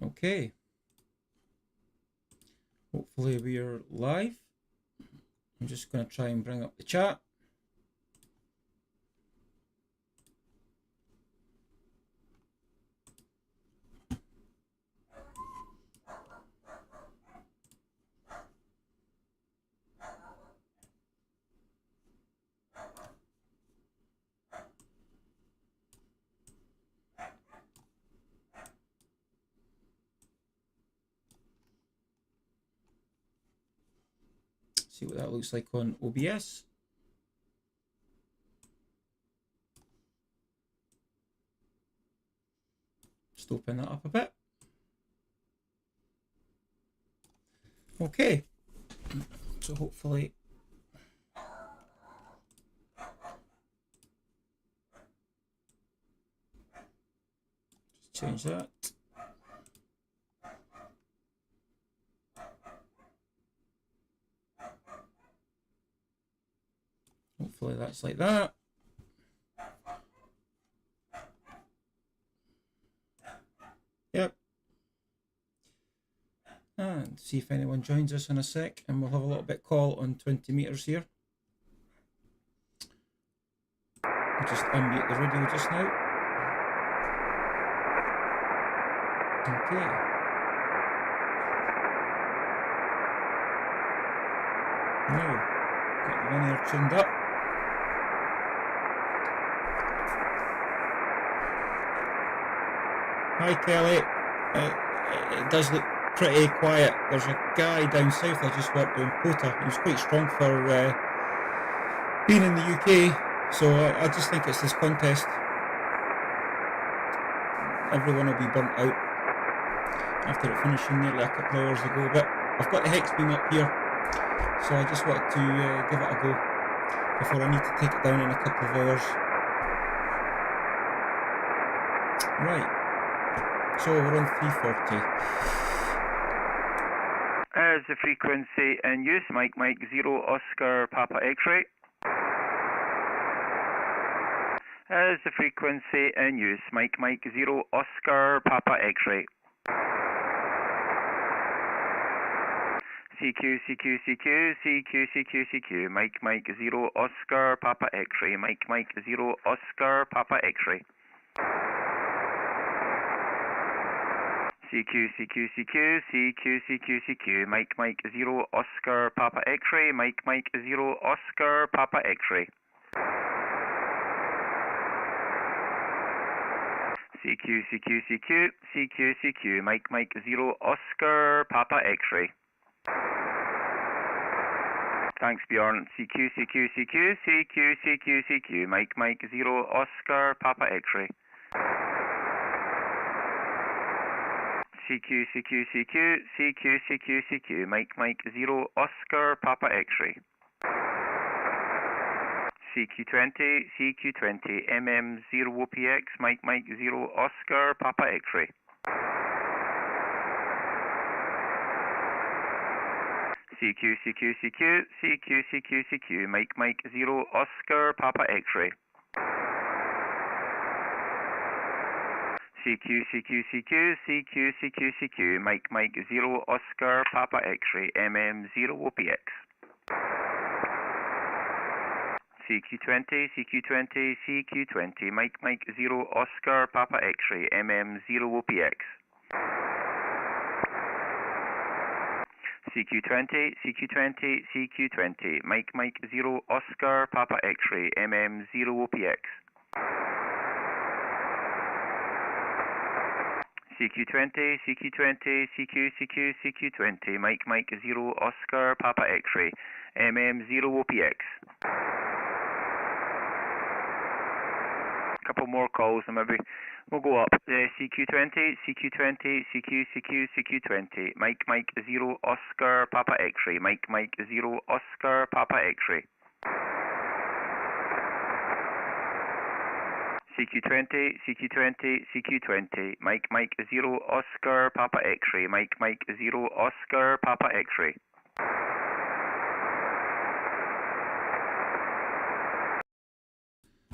Okay. Hopefully we're live. I'm just going to try and bring up the chat. See what that looks like on OBS. Just open that up a bit. Okay, so hopefully just change that. Hopefully that's like that. Yep. And see if anyone joins us in a sec, and we'll have a little bit call on 20 meters here. I'll just unmute the radio just now. Okay. Now, got the linear tuned up. Hi Kelly. It does look pretty quiet. There's a guy down south I just worked on, Pota. He was quite strong for being in the UK, so I just think it's this contest. Everyone will be burnt out after it finishing nearly a couple of hours ago, but I've got the hex beam up here, so I just wanted to give it a go before I need to take it down in a couple of hours. Right, so we're on 340. As the frequency in use, Mike 0 Oscar Papa X-ray. As the frequency in use, Mike 0 Oscar Papa X-ray. CQ, CQ, CQ, CQ, CQ, CQ, Mike 0 Oscar Papa X-ray, Mike 0 Oscar Papa X-ray. CQ, CQ, CQ, CQ, CQ, CQ, Mike 0 Oscar Papa X-ray, Mike 0 Oscar Papa X-ray. CQ, CQ, CQ, CQ, CQ, Mike 0 Oscar Papa X-ray. Thanks Bjorn. CQ, CQ, CQ, CQ, CQ, CQ, Mike 0 Oscar Papa X-ray. CQ, CQ, CQ, CQ, CQ, CQ, Mike 0 Oscar Papa X-ray. CQ20, CQ20, MM0 OPX, Mike 0 Oscar Papa X-ray. CQ, CQ, CQ, CQ, CQ, CQ, Mike 0 Oscar Papa X-ray. CQ, CQ, CQ, CQ, CQ, CQ, Mike 0 Oscar Papa X-ray, MM0 OPX. CQ20, CQ20, CQ20, Mike 0 Oscar Papa X-ray, MM0 OPX. CQ20, CQ20, CQ20, Mike 0 Oscar Papa X-ray, MM0 OPX. CQ20, CQ20, CQ, CQ20, Mike 0 Oscar Papa X-ray, MM0 OPX. Couple more calls and maybe we'll go up. CQ20, CQ20, CQ, CQ20, Mike 0 Oscar Papa X-ray, Mike 0 Oscar Papa X-ray. CQ20, CQ20, CQ20, Mike 0 Oscar Papa X-ray, Mike 0 Oscar Papa X-ray.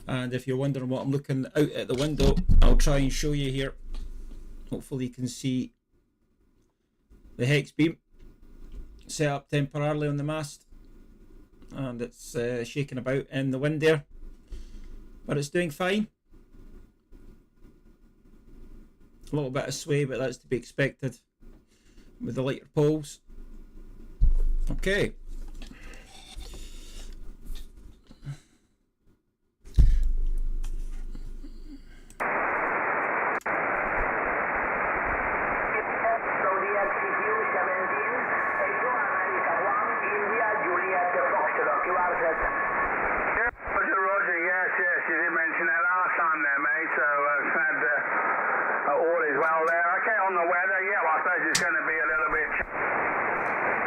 And if you're wondering what I'm looking out at the window, I'll try and show you here. Hopefully you can see the hex beam set up temporarily on the mast, and it's shaking about in the wind there, but it's doing fine. A little bit of sway, but that's to be expected with the lighter poles. Okay.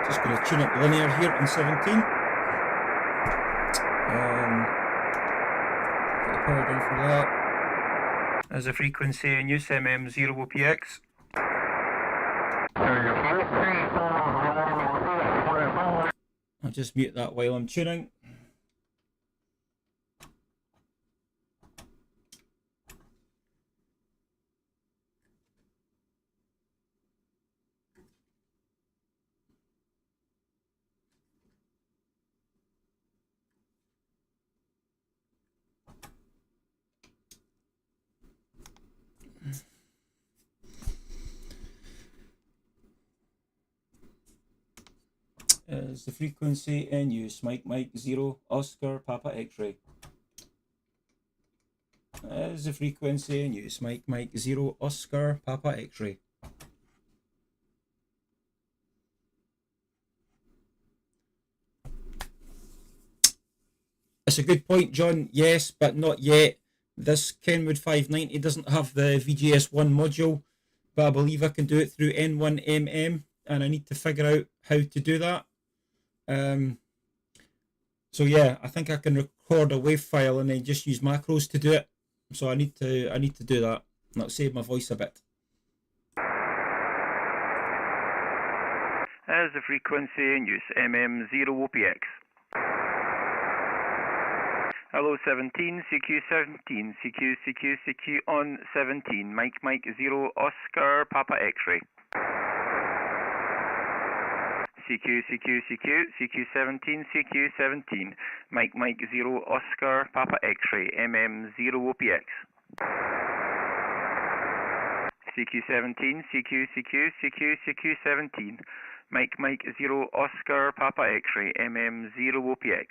Just going to tune up linear here on 17. Get the power down for that. As a frequency in use, MM0OPX. I'll just mute that while I'm tuning. Is the frequency in use, Mike 0 Oscar Papa X-ray. Is the frequency in use, Mike 0 Oscar Papa X-ray. It's a good point, John. Yes, but not yet. This Kenwood 590 doesn't have the VGS1 module, but I believe I can do it through N1MM, and I need to figure out how to do that. So yeah, I think I can record a wave file and then just use macros to do it. So I need to do that. That'll save my voice a bit. As the frequency in use, MM0OPX. Hello 17, CQ 17, CQ on 17, Mike 0 Oscar Papa X-ray. CQ 17, CQ 17, Mike 0 Oscar Papa X-ray, MM0OPX. CQ 17, CQ 17, Mike 0 Oscar Papa X-ray, MM0OPX.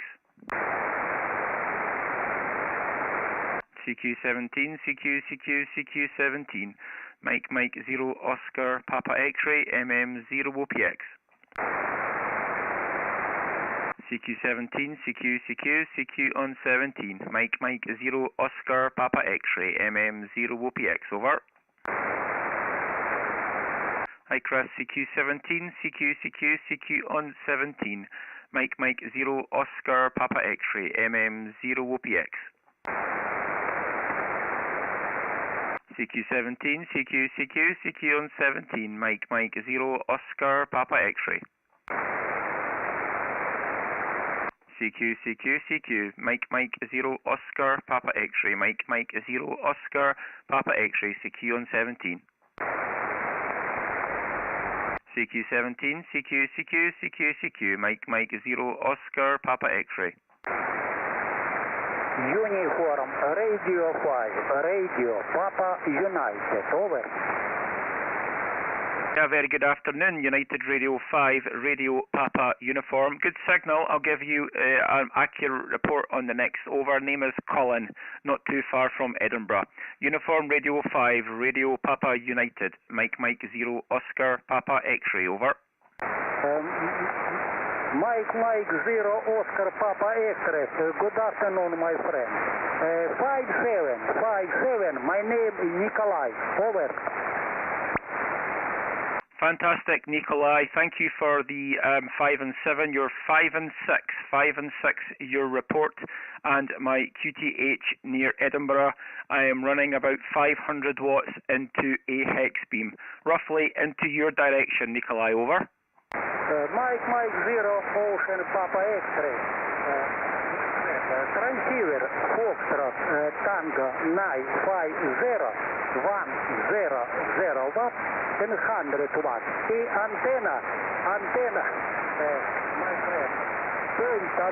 CQ 17, CQ 17, Mike 0 Oscar Papa X-ray, MM0OPX. CQ 17, CQ on 17, Mike 0 Oscar Papa X-ray, MM0OPX, over. Hi Chris, CQ 17, CQ on 17, Mike 0 Oscar Papa X-ray, MM0OPX. CQ 17, CQ on 17, Mike 0 Oscar Papa X-ray. CQ, Mike 0 Oscar Papa X-ray, Mike 0 Oscar Papa X-ray, CQ on 17. CQ 17, CQ, Mike 0 Oscar Papa X-ray. Uniform, Radio 5, Radio Papa United, over. Yeah, very good afternoon, United Radio 5, Radio Papa Uniform. Good signal, I'll give you an accurate report on the next, over. Name is Colin, not too far from Edinburgh. Uniform Radio 5, Radio Papa United, Mike 0 Oscar Papa X-ray, over. Mike 0 Oscar Papa X-ray, good afternoon my friend. 57, my name is Nikolai, over. Fantastic, Nikolai. Thank you for the 5 and 7. You're 5 and 6, your report, and my QTH near Edinburgh. I am running about 500 watts into a hex beam, roughly into your direction, Nikolai, over. Mike 0 Ocean Papa X-ray. Transceiver Foxtrot Tango 950. 100 watt and 100 watt. The antenna, my friend, delta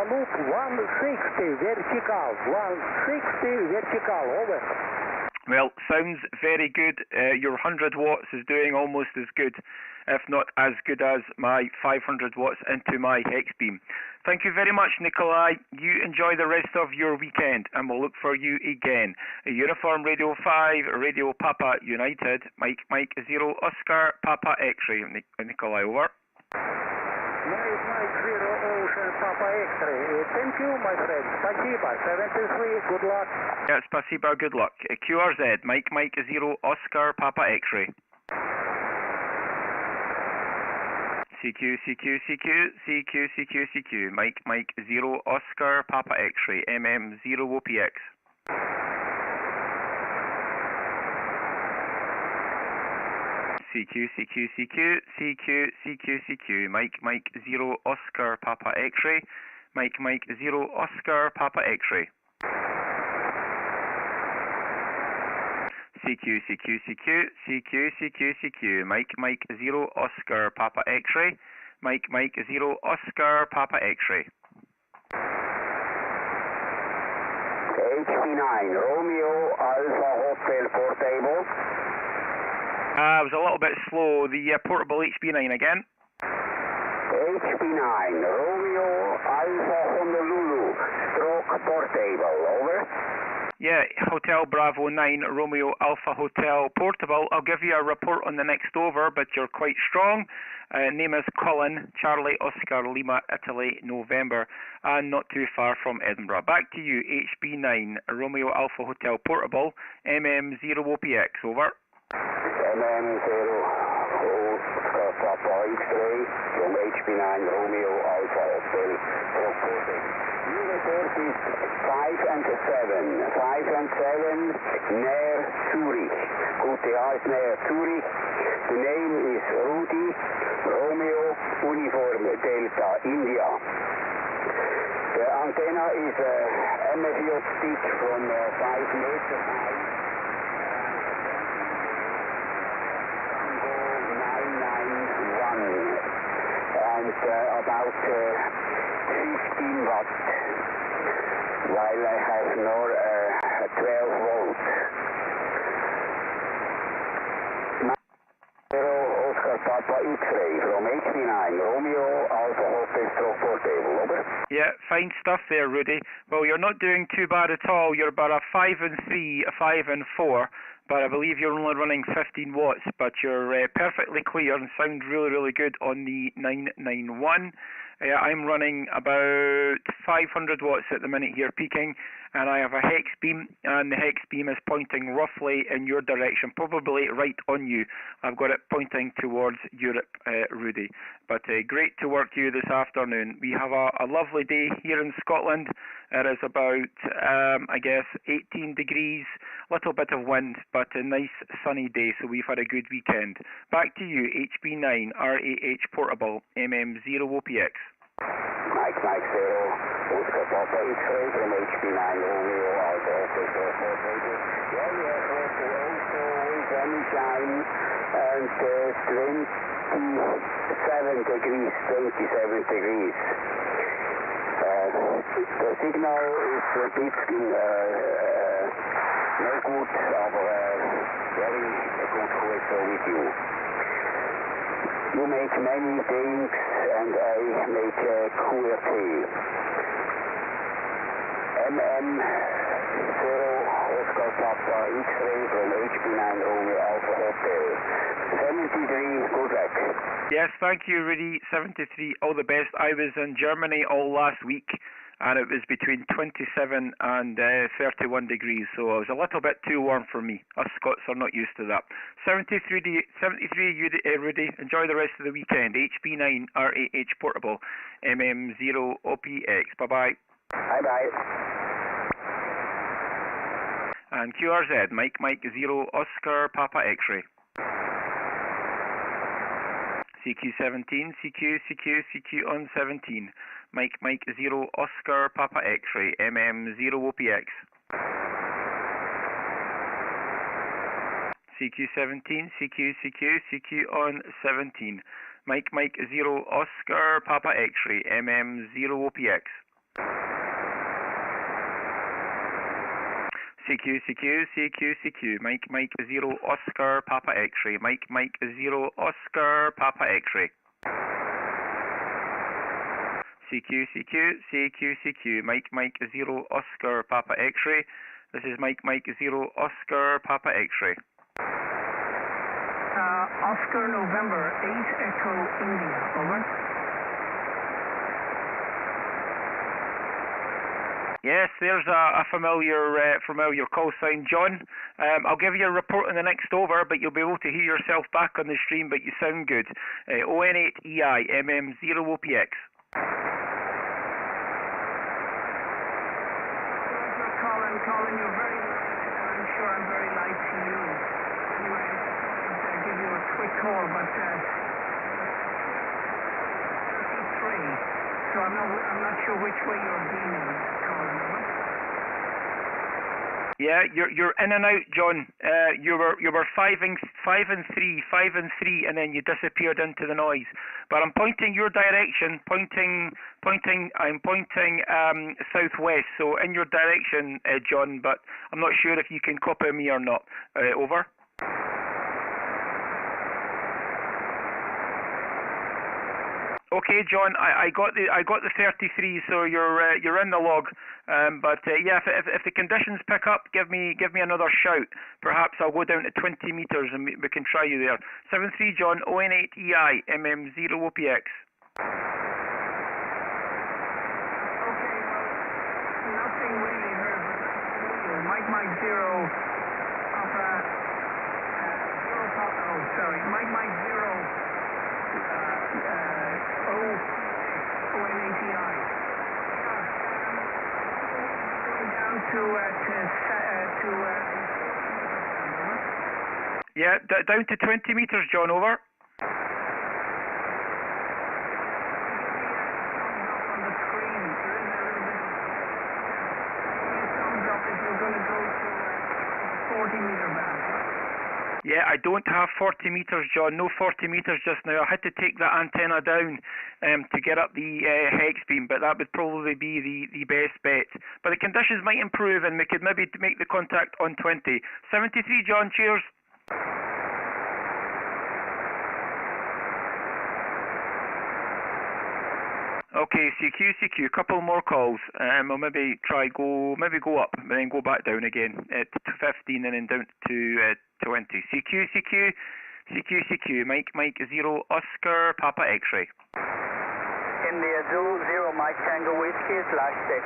loop 160 vertical, 160 vertical, over. Well, sounds very good. Your 100 watts is doing almost as good, if not as good as my 500 watts into my hex beam. Thank you very much, Nikolai. You enjoy the rest of your weekend, and we'll look for you again. Uniform Radio 5, Radio Papa United, Mike 0, Oscar, Papa X-ray. Nikolai, over. Mike 0, Ocean, Papa X-ray. Thank you, my friend. Спасибо. 73, good luck. Yeah, спасибо, good luck. QRZ, Mike 0, Oscar, Papa X-ray. CQ, Mike 0, Oscar, Papa X-ray, MM 0 OPX. CQ, Mike 0, Oscar, Papa X-ray, Mike 0, Oscar, Papa X-ray. CQ, Mike 0, Oscar, Papa X-ray, Mike 0, Oscar, Papa X-ray. HP9, Romeo, Alpha Hotel Portable. I was a little bit slow. The portable HB9 again. HP9, Romeo, Alpha Honolulu, stroke portable, over. Yeah, Hotel Bravo 9, Romeo Alpha Hotel Portable. I'll give you a report on the next over, but you're quite strong. Name is Colin, Charlie Oscar Lima, Italy, November, and not too far from Edinburgh. Back to you, HB9, Romeo Alpha Hotel Portable, MM 0 OPX, over. MM 0, Oscar Papa X-ray, from HP9, Romeo Alpha Hotel Portable. Your report is 5 and 7, near Zurich. QTA is near Zurich. The name is Rudy, Romeo, Uniform Delta, India. The antenna is MFI optic from 5 meters high. 991 and about 15 watt, while I have nor 12 volts. Oscar Papa X-ray from HP9, Romeo Alpha Hotel stroke portable, over. Yeah, fine stuff there, Rudy. Well, you're not doing too bad at all. You're about a 5 and 3, a 5 and 4, but I believe you're only running 15 watts, but you're perfectly clear and sound really, really good on the 991. I'm running about 500 watts at the minute here, peaking, and I have a hex beam, and the hex beam is pointing roughly in your direction, probably right on you. I've got it pointing towards Europe, Rudy. But great to work you this afternoon. We have a lovely day here in Scotland. It is about, I guess, 18 degrees, little bit of wind, but a nice sunny day, so we've had a good weekend. Back to you, HB9, RAH Portable, MM 0 OPX. Mike 0, Oscar Papa X-ray from HP9, Romeo Alpha Hotel Portable. Yeah, we have also sunshine and 27 degrees. The signal is a bit not good, but very good also with you. You make many things and I make QRT. MM 0 Oscar Papa X-ray from HP9 Romeo Alpha Hotel. 73, good luck. Yes, thank you, Rudy. 73, all the best. I was in Germany all last week, and it was between 27 and 31 degrees, so it was a little bit too warm for me. Us Scots are not used to that. 73, Rudy. Enjoy the rest of the weekend. HB9 RAH Portable, MM 0 OPX. Bye-bye. Bye-bye. And QRZ, Mike 0 Oscar Papa X-ray. CQ17, CQ on 17. Mike 0 Oscar Papa X-ray, MM 0 OPX. CQ17, CQ on 17. Mike 0 Oscar Papa X-ray, MM0 OPX. CQ, Mike 0 Oscar Papa X-ray, Mike 0 Oscar Papa X-ray. CQ, Mike 0 Oscar Papa X-ray. This is Mike 0 Oscar Papa X-ray. Oscar November 8 Echo India, over. Yes, there's a familiar call sign, John. I'll give you a report on the next over, but you'll be able to hear yourself back on the stream, but you sound good. ON8EI, MM0 OPX. Colin, you're very light, and I'm sure I'm very light to you. Anyway, I'll give you a quick call, but 33. So I'm not sure which way you're beaming, Colin. Yeah, you're in and out, John. You were 5 and 3, and then you disappeared into the noise. But I'm pointing your direction, I'm pointing southwest, so in your direction, John. But I'm not sure if you can copy me or not. Over. Okay, John, I got the 33, so you're in the log. But yeah, if the conditions pick up, give me another shout. Perhaps I'll go down to 20 meters and we can try you there. 73 John, ON8EI, MM0 OPX. Okay, well, nothing really heard, but Mike 0 Papa, Mike 0 ON8EI. Yeah, down to 20 meters, John, over. On the screen, there is a little bit of thumbs up if you're going to go to 40-meter band. Yeah, I don't have 40 meters, John. No 40 meters just now. I had to take that antenna down to get up the hex beam, but that would probably be the best bet. But the conditions might improve, and we could maybe make the contact on 20. 73, John. Cheers. Okay, CQ, couple more calls. I'll maybe go up, and then go back down again at 15, and then down to 20. CQ, Mike 0 Oscar Papa X-ray. India Zulu 0 Mike Tango Whiskey /6.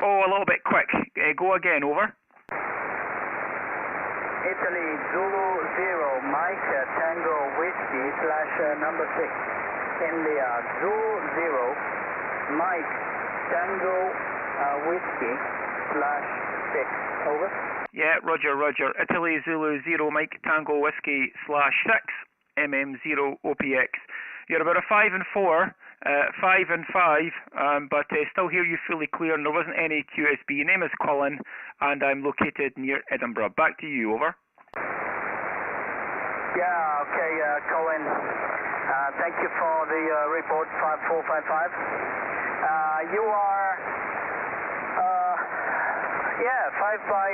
Oh, a little bit quick. Go again, over. Italy Zulu 0 Mike Tango Whiskey /number 6. India Zulu 0 Mike Tango Whiskey /6. Over. Yeah, Roger. Italy Zulu 0 Mike Tango Whiskey /6 MM0 OPX. You're about a 5 and 4, 5 and 5, but still hear you fully clear, and there wasn't any QSB. Your name is Colin, and I'm located near Edinburgh. Back to you, over. Yeah, okay, Colin. Thank you for the report 5455. You are, 5 by,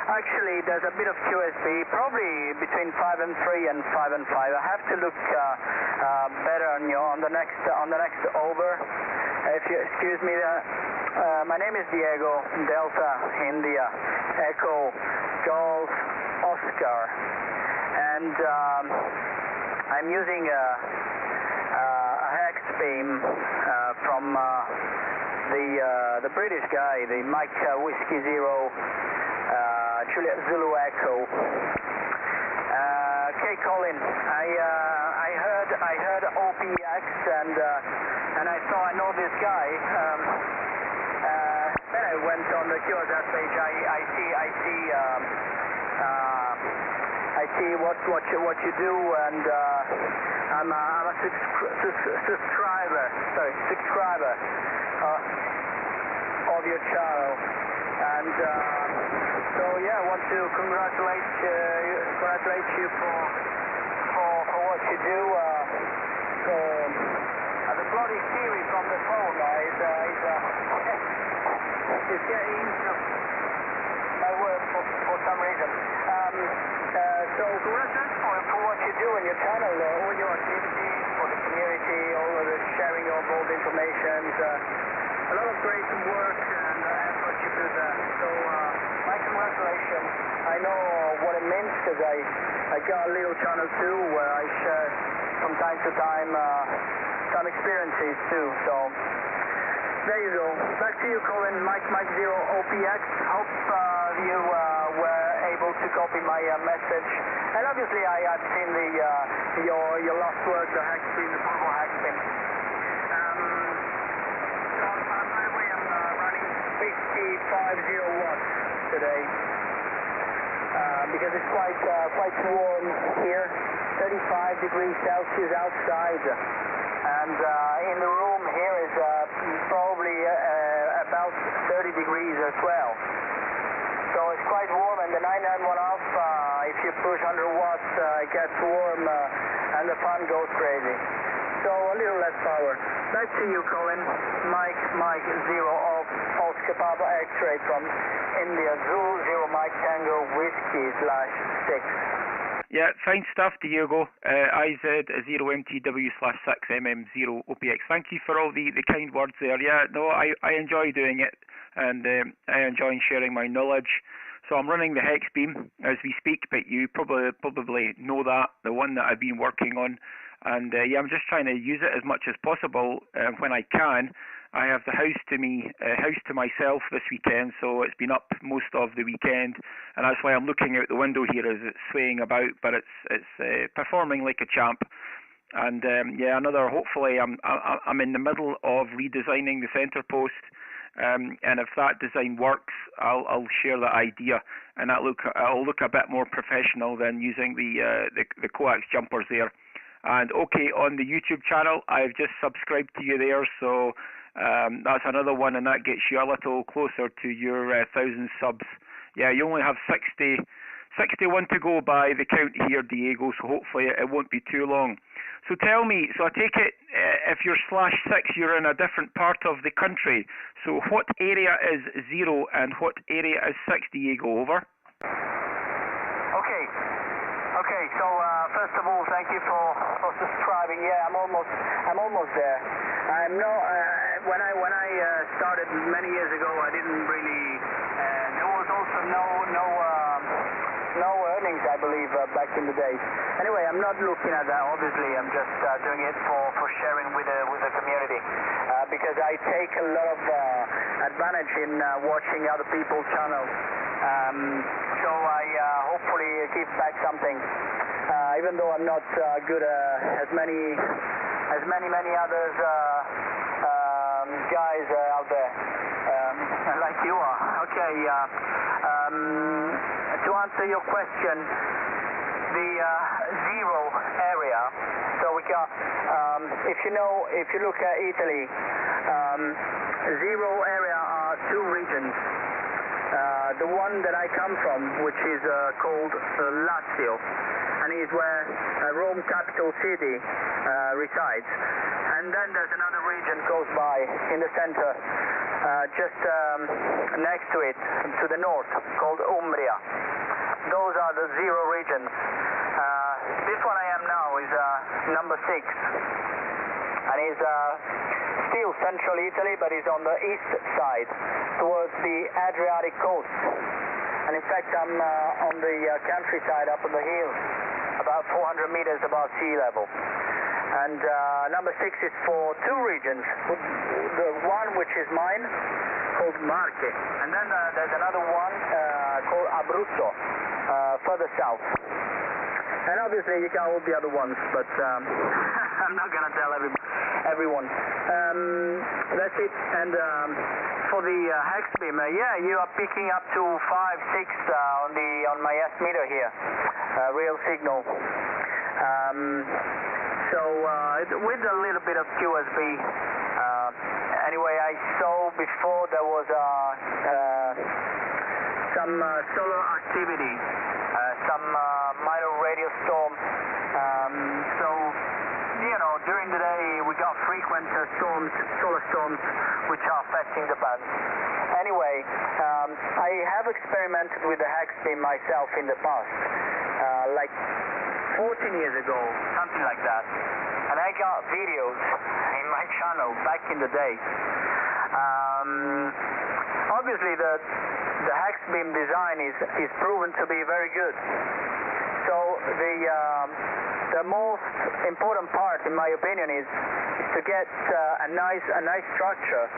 actually there's a bit of QSB, probably between 5 and 3 and 5 and 5. I have to look better on the next over. If you excuse me, my name is Diego, Delta, India, Echo, Golf, Oscar, and I'm using a hex beam from the British guy, the Mike Whiskey 0 Juliet Zulu Echo. Okay, Colin, I heard OPX, and I know this guy. Then I went on the QRZ page. I see what you do, and I'm a subscriber of your channel, and So yeah, I want to congratulate you for what you do. The bloody Siri from the phone is getting into my work for some reason. So congratulations for what you do in your channel, all your activities for the community, all of the sharing of all the information. A lot of great work and effort you do there. So my congratulations. I know what it means because I got a little channel too where I share from time to time some experiences too. So there you go. Back to you, Colin. Mike 0 OPX. Hope you were able to copy my message. And obviously I've seen your last work, the hack spin, the purple hack spin. So by the way, I'm running 55 watts today because it's quite warm here, 35 degrees Celsius outside, and in the room here is probably about 30 degrees as well. So it's quite warm, and the 991 Alpha, if you push 100 watts, it gets warm and the fan goes crazy. So a little less power. Back to you, Colin. Mike 0 of Oscar Papa X-ray from India, Zulu 0 Mike Tango Whiskey /6. Yeah, fine stuff, Diego. IZ0MTW/6MM0OPX. Thank you for all the kind words there. Yeah, no, I enjoy doing it, and I enjoy sharing my knowledge. So I'm running the hex beam as we speak, but you probably know that, the one that I've been working on. And yeah, I'm just trying to use it as much as possible when I can. I have the house to myself this weekend, so it's been up most of the weekend, and that's why I'm looking out the window here as it's swaying about, but it's performing like a champ. And yeah, hopefully I'm in the middle of redesigning the center post, and if that design works, I'll share that idea, and I'll look a bit more professional than using the coax jumpers there. And okay, on the YouTube channel, I've just subscribed to you there, so that's another one, and that gets you a little closer to your 1,000 subs. Yeah, you only have 61 to go by the count here, Diego, so hopefully it won't be too long. So tell me, so I take it if you're /6, you're in a different part of the country. So what area is 0 and what area is 6, Diego? Over. Okay, so first of all, thank you for subscribing. Yeah, I'm almost there. I'm not. When I started many years ago, I didn't really. There was also no earnings, I believe, back in the days. Anyway, I'm not looking at that. Obviously, I'm just doing it for sharing with the community because I take a lot of advantage in watching other people's channels. So I hopefully give back something, even though I'm not good as many others guys out there like you are. Okay, to answer your question, the 0 area. So we got, if you look at Italy, 0 area are 2 regions. The one that I come from, which is called Lazio, and is where Rome capital city resides. And then there's another region close by in the center, just next to it, to the north, called Umbria. Those are the 0 regions. This one I am now is number 6, and is still central Italy, but is on the east side, towards the Adriatic coast. And in fact, I'm on the countryside up on the hills, about 400 meters above sea level. And number 6 is for 2 regions. The one which is mine, called Marche, and then there's another one called Abruzzo, further south. And obviously you got all the other ones, but I'm not gonna tell everyone. That's it. And for the hex beam, yeah, you are picking up to 5, 6 on my S meter here, real signal. So with a little bit of QSB. Anyway, I saw before there was some solar activity, some minor radio storm. So, you know, during the day we got frequent storms, solar storms, which are affecting the band. Anyway, I have experimented with the hex beam myself in the past, like 14 years ago, something like that. And I got videos in my channel back in the day. Obviously, the hex beam design is proven to be very good. So the most important part, in my opinion, is to get a nice structure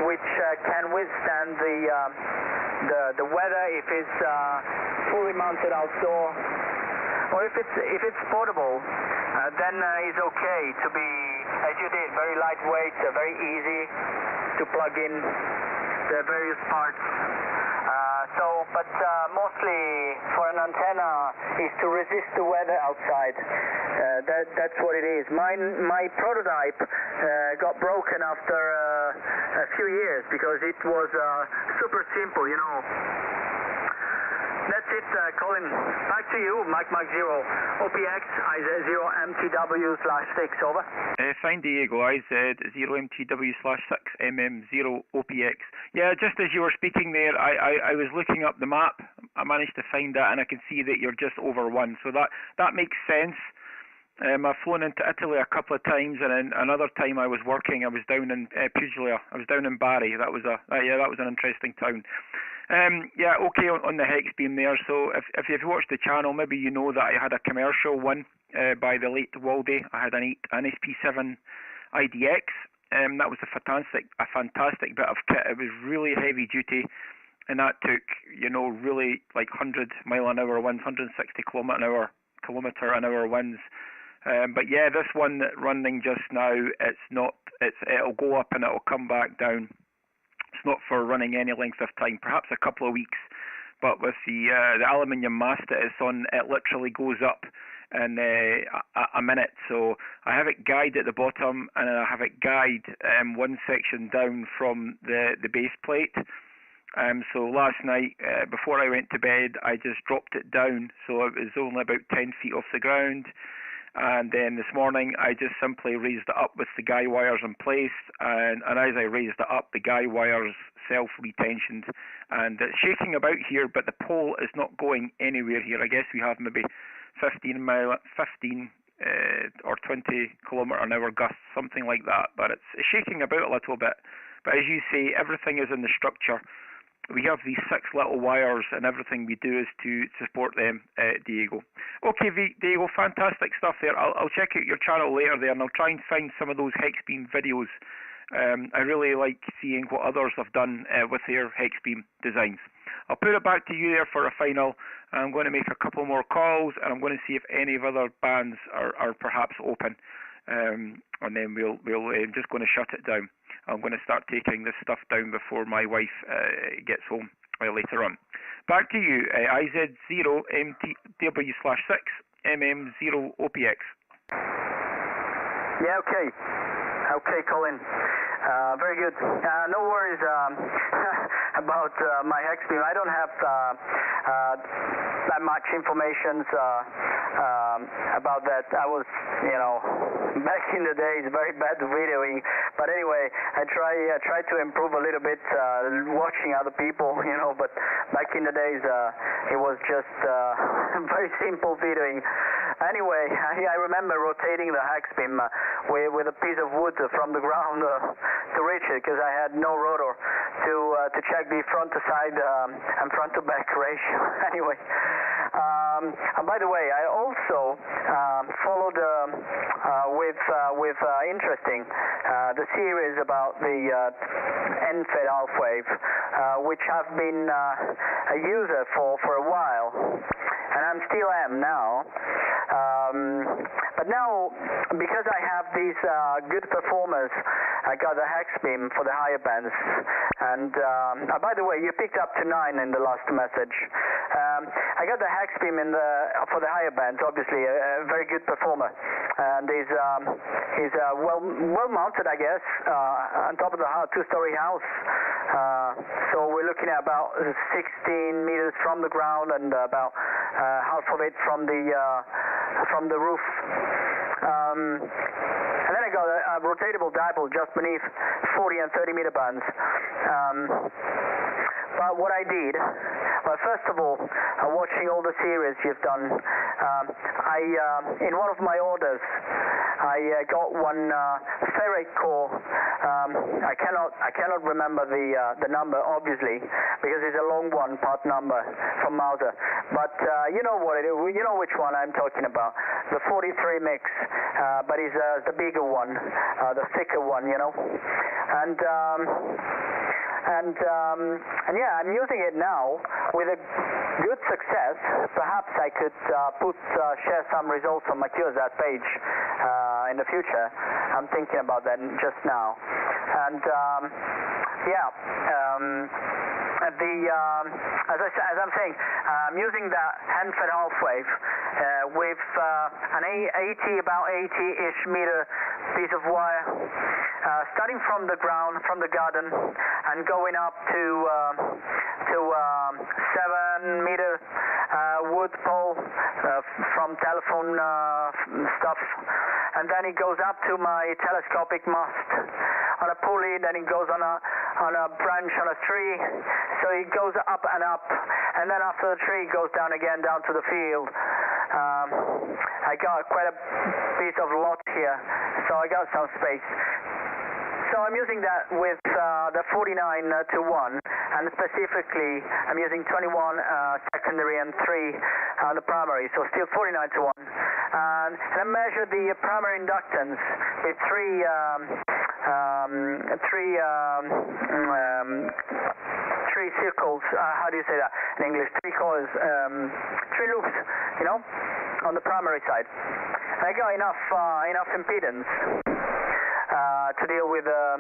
which can withstand the weather if it's fully mounted outdoor, or if it's portable, then it's okay to be, as you did, very lightweight, very easy to plug in the various parts. But mostly for an antenna is to resist the weather outside. That's what it is. My prototype got broken after a few years because it was super simple, you know. That's it, Colin. Back to you, Mike 0, OPX, IZ0MTW/6, over. Fine, Diego, IZ0MTW/6, 0OPX. Yeah, just as you were speaking there, I was looking up the map. I managed to find that, and I can see that you're just over 1. So that makes sense. I've flown into Italy a couple of times, and then another time I was working. I was down in Puglia. I was down in Bari. That was an interesting town. Yeah, okay, on the hex beam there. So if you've watched the channel, maybe you know that I had a commercial one by the late Waldy. I had an SP7 IDX. That was a fantastic bit of kit. It was really heavy duty, and that took, you know, really like 100 mile an hour winds, 160 kilometer an hour winds. But yeah, this one running just now, it'll go up and it'll come back down. It's not for running any length of time, perhaps a couple of weeks. But with the aluminium mast that it's on, it literally goes up in a minute. So I have it guide at the bottom, and I have it guide one section down from the base plate. So last night, before I went to bed, I just dropped it down, so it was only about 10 feet off the ground. And then this morning, I just simply raised it up with the guy wires in place, and as I raised it up, the guy wires self-retensioned, and it's shaking about here, but the pole is not going anywhere here. I guess we have maybe 15 or 20 kilometer an hour gusts, something like that, but it's shaking about a little bit. But as you say, everything is in the structure. We have these 6 little wires, and everything we do is to support them, Diego. Okay, Diego, fantastic stuff there. I'll check out your channel later there, and I'll try and find some of those hex beam videos. I really like seeing what others have done with their hex beam designs. I'll put it back to you there for a final. I'm going to make a couple more calls, and I'm going to see if any of other bands are perhaps open. And then we'll just going to shut it down. I'm going to start taking this stuff down before my wife gets home later on. Back to you, IZ0MTW/6, MM0OPX. Yeah, okay. Okay, Colin. Very good. No worries about my hex beam. I don't have that much information about that. I was, you know, back in the days, very bad videoing. But anyway, I try to improve a little bit, watching other people, you know. But back in the days, it was just very simple videoing. Anyway, I remember rotating the hex beam with a piece of wood from the ground to reach it, because I had no rotor to check the front to side and front to back ratio. Anyway, and by the way, I also followed with interesting the series about the end-fed half wave, which I've been a user for a while, and I still am now. But now, because I have these good performers, I got the hex beam for the higher bands. And by the way, you picked up to 9 in the last message. I got the hex beam for the higher bands, obviously a very good performer. And he's well mounted, I guess, on top of the 2-story house. So we're looking at about 16 meters from the ground and about half of it from the roof. And then I got a rotatable dipole just beneath 40 and 30 meter bands. But what I did, well, first of all, watching all the series you've done, in one of my orders, I got one ferrite core. I cannot remember the number, obviously, because it's a long one, part number from Mauser. But you know what it is. You know which one I'm talking about. The 43 mix, but it's the bigger one, the thicker one, you know. And yeah, I'm using it now with a good success. Perhaps I could share some results on my QSAT page in the future. I'm thinking about that just now. And as I'm saying, I'm using that hand-fed half wave with an about 80-ish meter piece of wire, starting from the ground, from the garden, and going up to 7 meter wood pole from telephone stuff, and then it goes up to my telescopic mast on a pulley, then it goes on a branch on a tree, so it goes up and up, and then after the tree it goes down again, down to the field. I got quite a piece of lot here, so I got some space. So I'm using that with the 49 to 1, and specifically I'm using 21 secondary and 3 on the primary, so still 49 to 1. And I measure the primary inductance with three circles. How do you say that in English? Three coils, 3 loops, you know, on the primary side. I got enough impedance to deal with a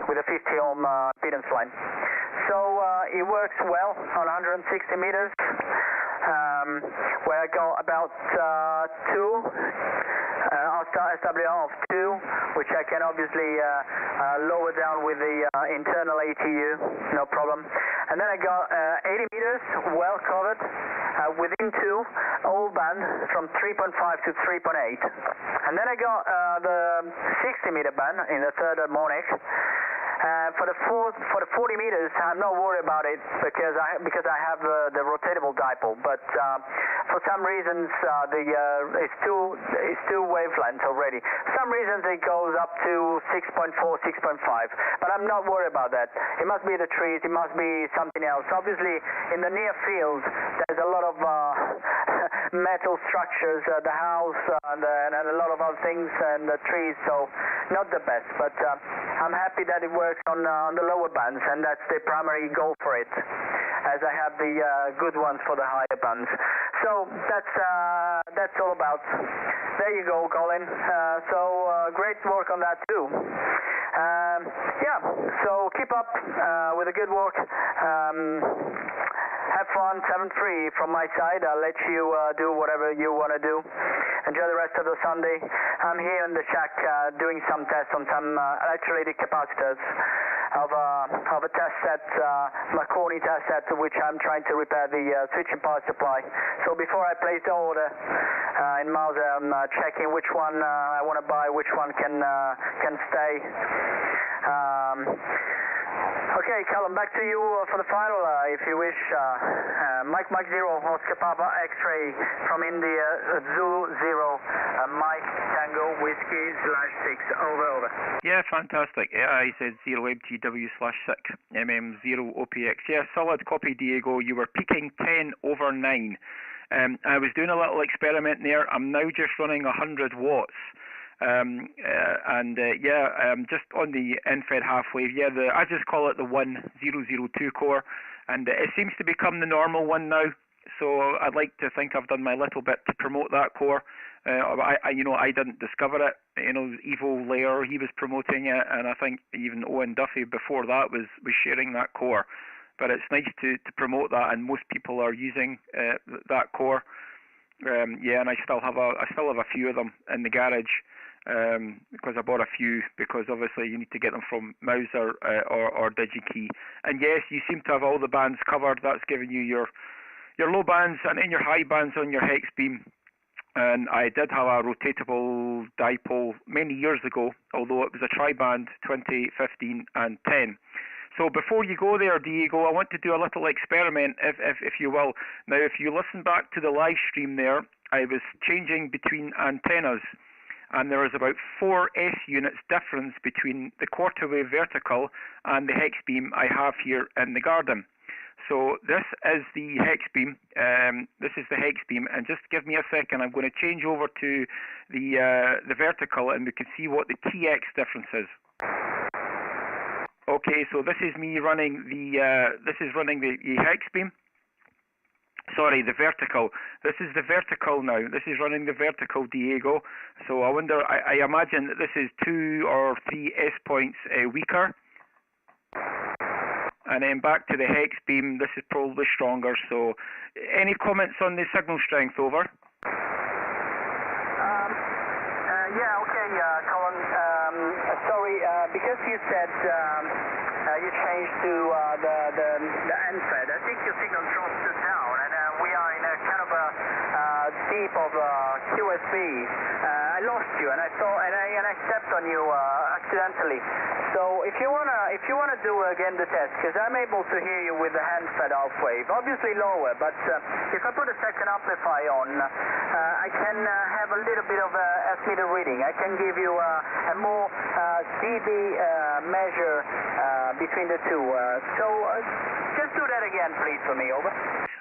50 ohm impedance line. So it works well on 160 meters, where I got about 2. I'll start SWR of 2, which I can obviously lower down with the internal ATU, no problem. And then I got 80 meters, well covered, within 2, all band from 3.5 to 3.8. And then I got the 60 meter band in the third harmonic. For the 40 meters, I'm not worried about it because I have the rotatable dipole. But for some reasons, it's two wavelengths already. Some reasons it goes up to 6.4, 6.5. But I'm not worried about that. It must be the trees. It must be something else. Obviously, in the near field, there's a lot of metal structures, the house, and a lot of other things, and the trees. So not the best. But I'm happy that it works on the lower bands, and that's the primary goal for it, as I have the good ones for the higher bands. So that's all about. There you go, Colin. So great work on that too. Yeah, so keep up with the good work. Have fun, 7-3 from my side. I'll let you do whatever you want to do. Enjoy the rest of the Sunday. I'm here in the shack doing some tests on some electrolytic capacitors of a test set, Marconi test set, which I'm trying to repair the switching power supply. So before I place the order in Mauser, I'm checking which one I want to buy, which one can stay. Okay, Callum, back to you for the final, if you wish. Mike 0, Oscar Papa, X-ray from India, Zulu 0, Mike Tango, Whiskey /6, over. Yeah, fantastic. Yeah, he said 0MTW/6, MM0 OPX. Yeah, solid copy, Diego. You were peaking 10 over 9. I was doing a little experiment there. I'm now just running 100 watts. Just on the infrared half wave, I just call it the 1002 core, and it seems to become the normal one now. So I'd like to think I've done my little bit to promote that core. I didn't discover it. Evo Layer, he was promoting it, and I think even Owen Duffy before that was sharing that core. But it's nice to promote that, and most people are using that core. And I still have a few of them in the garage. because I bought a few, because obviously you need to get them from Mauser or DigiKey. And yes, you seem to have all the bands covered. That's giving you your low bands and in your high bands on your hex beam. And I did have a rotatable dipole many years ago, although it was a tri-band 2015 and 10. So before you go there, Diego, I want to do a little experiment, if you will. Now, if you listen back to the live stream there, I was changing between antennas, and there is about 4 S units difference between the quarter wave vertical and the hex beam I have here in the garden. So this is the hex beam. This is the hex beam, and just give me a second. I'm going to change over to the vertical, and we can see what the TX difference is. Okay, so this is me running the hex beam. Sorry, the vertical. This is the vertical now. This is running the vertical, Diego. So I wonder, I imagine that this is 2 or 3 S points weaker. And then back to the hex beam, this is probably stronger. So any comments on the signal strength, over? Yeah, okay, Colin. Sorry, because you said you changed to the NFED, I think your signal dropped down, and we are in a kind of a deep of QSB. I lost you, and I stepped on you accidentally. So if you wanna do again the test, because I'm able to hear you with the hand-fed half wave, obviously lower, but if I put a second amplifier on, I can have a little bit of a S-meter reading. I can give you a more dB measure between the two. So just do that again, please, for me, over.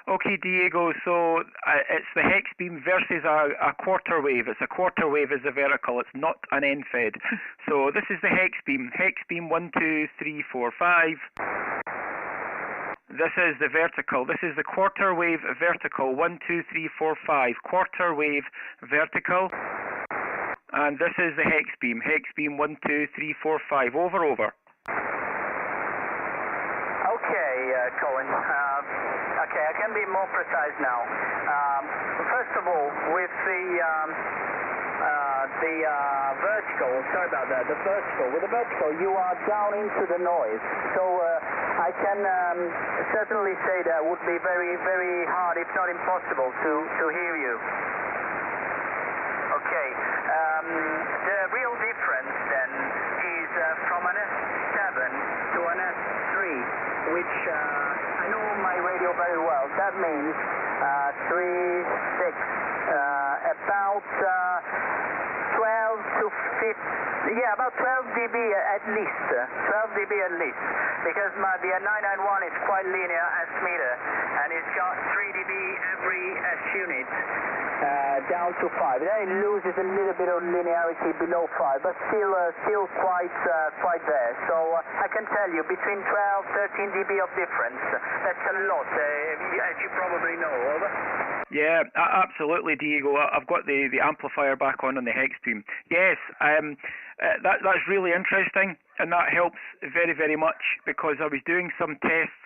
Okay, Diego, so it's the hex beam versus a quarter wave. It's a quarter wave as a vertical. It's not an NFED. So this is the hex beam. Hex beam 1, 2, 3, 4, 5. This is the vertical. This is the quarter wave vertical. 1, 2, 3, 4, 5. Quarter wave vertical. And this is the hex beam. Hex beam 1, 2, 3, 4, 5. Over. Okay, Colin. Okay, I can be more precise now. First of all, with the vertical, sorry about that, with the vertical, you are down into the noise. So I can certainly say that would be very, very hard, if not impossible, to hear you. Okay, the real difference then is from an S7 to an S3, which I know my radio very well. That means 3, 6, about 12 to 15, yeah, about 12 dB at least. 12 dB at least, because the 991 is quite linear S meter, and it's got 3 dB every S unit. Down to 5. Then it loses a little bit of linearity below 5, but still quite there. So I can tell you between 12, 13 dB of difference. That's a lot, as you probably know. Over. Yeah, absolutely, Diego. I've got the amplifier back on the hex beam. Yes, that's really interesting, and that helps very, very much, because I was doing some tests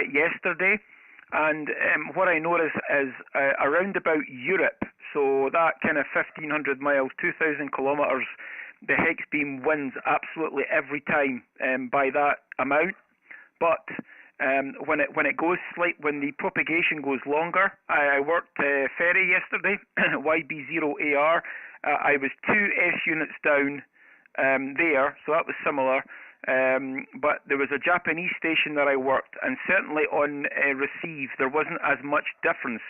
yesterday. And what I noticed is around about Europe, so that kind of 1,500 miles, 2,000 kilometers, the hex beam wins absolutely every time by that amount. But when the propagation goes longer, I worked ferry yesterday, YB0AR. I was 2 S units down there, so that was similar. But there was a Japanese station that I worked, and certainly on receive there wasn't as much difference,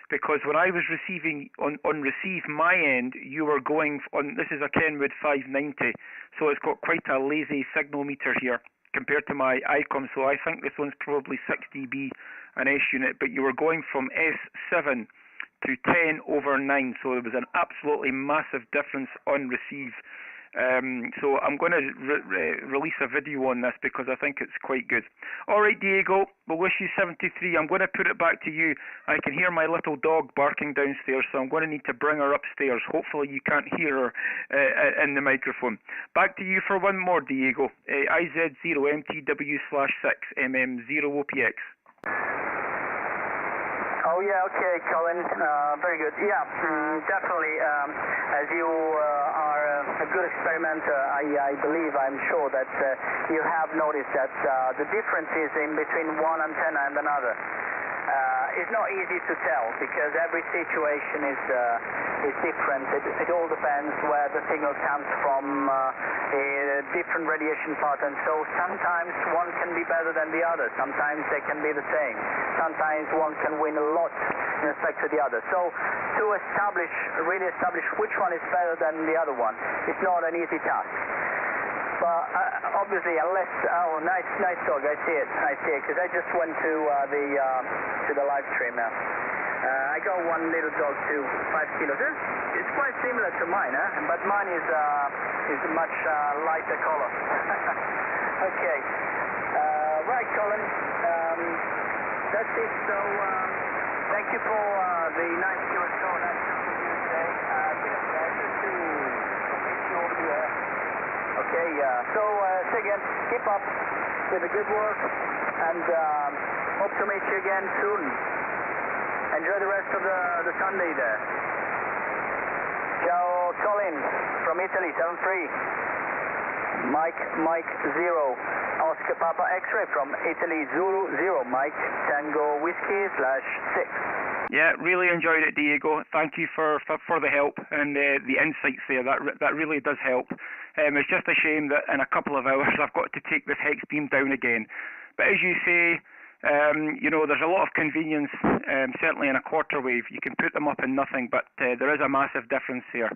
because when I was receiving on receive my end, you were going on. This is a Kenwood 590, so it's got quite a lazy signal meter here compared to my ICOM. So I think this one's probably 6 dB an S unit, but you were going from S7 to 10 over 9, so there was an absolutely massive difference on receive. So I'm going to release a video on this, because I think it's quite good. Alright, Diego, we'll wish you 73. I'm going to put it back to you. I can hear my little dog barking downstairs, so I'm going to need to bring her upstairs. Hopefully you can't hear her in the microphone. Back to you for one more, Diego. IZ0MTW/6 MM0OPX. Oh yeah, okay, Colin. Very good. Yeah, definitely. As you are a good experimenter, I believe, I'm sure that you have noticed that the differences in between one antenna and another. It's not easy to tell because every situation is different. It all depends where the signal comes from, a different radiation pattern. So sometimes one can be better than the other. Sometimes they can be the same. Sometimes one can win a lot in respect to the other. So to really establish which one is better than the other one, it's not an easy task. But obviously, unless nice dog, I see it, because I just went to the live stream now. I got one little dog too, 5 kilos. It's quite similar to mine, but mine is a much lighter color. Okay, right, Colin. That's it. So thank you for the nice Q&A. Nice talking to you today. Been a pleasure to meet you over the air. Okay, so again, keep up with the good work and hope to meet you again soon. Enjoy the rest of the Sunday there. Ciao, Colin from Italy, 73. Mike 0, Oscar Papa X-ray from Italy, Zulu 0, Mike Tango Whiskey /6. Yeah, really enjoyed it, Diego. Thank you for the help and the insights there. That really does help. It's just a shame that in a couple of hours I've got to take this hex beam down again. But as you say, there's a lot of convenience, certainly in a quarter wave. You can put them up in nothing, but there is a massive difference here.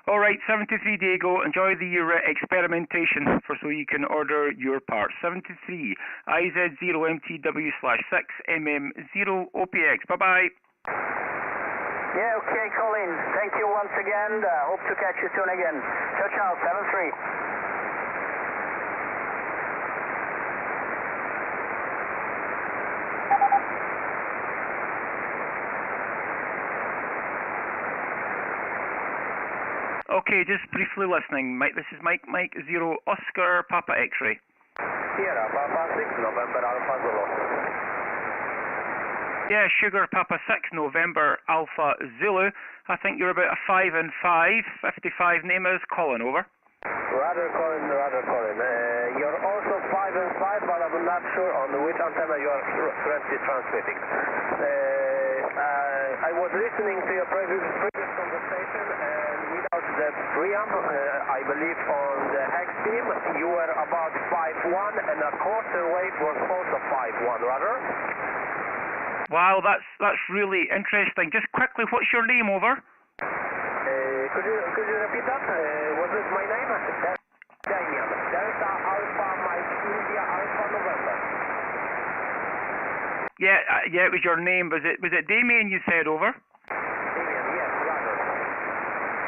All right, 73 Diego, enjoy your experimentation so you can order your parts. 73 IZ0MTW/6 MM0 OPX. Bye-bye. Yeah, okay, Colin. Thank you once again. Hope to catch you soon again. Ciao, ciao, 73. Okay, just briefly listening. Mike, this is Mike 0 Oscar Papa X-ray. Sierra, Papa 6, November Alpha Zulu. Yeah, Sugar Papa 6 November Alpha Zulu. I think you're about a 5 and 5. 55 name is Colin, over. Rather Colin. You're also 5 and 5, but I'm not sure on which antenna you are currently transmitting. I was listening to your previous conversation, and without the preamp, I believe on the hex beam, you were about 5-1, and a quarter wave was also 5-1, rather? Wow, that's really interesting. Just quickly, what's your name, over? Could you repeat that? Was it my name? Damian. Delta Alpha Mike India Alpha November. Yeah, it was your name. Was it Damian you said, over? Damian, yes, rather.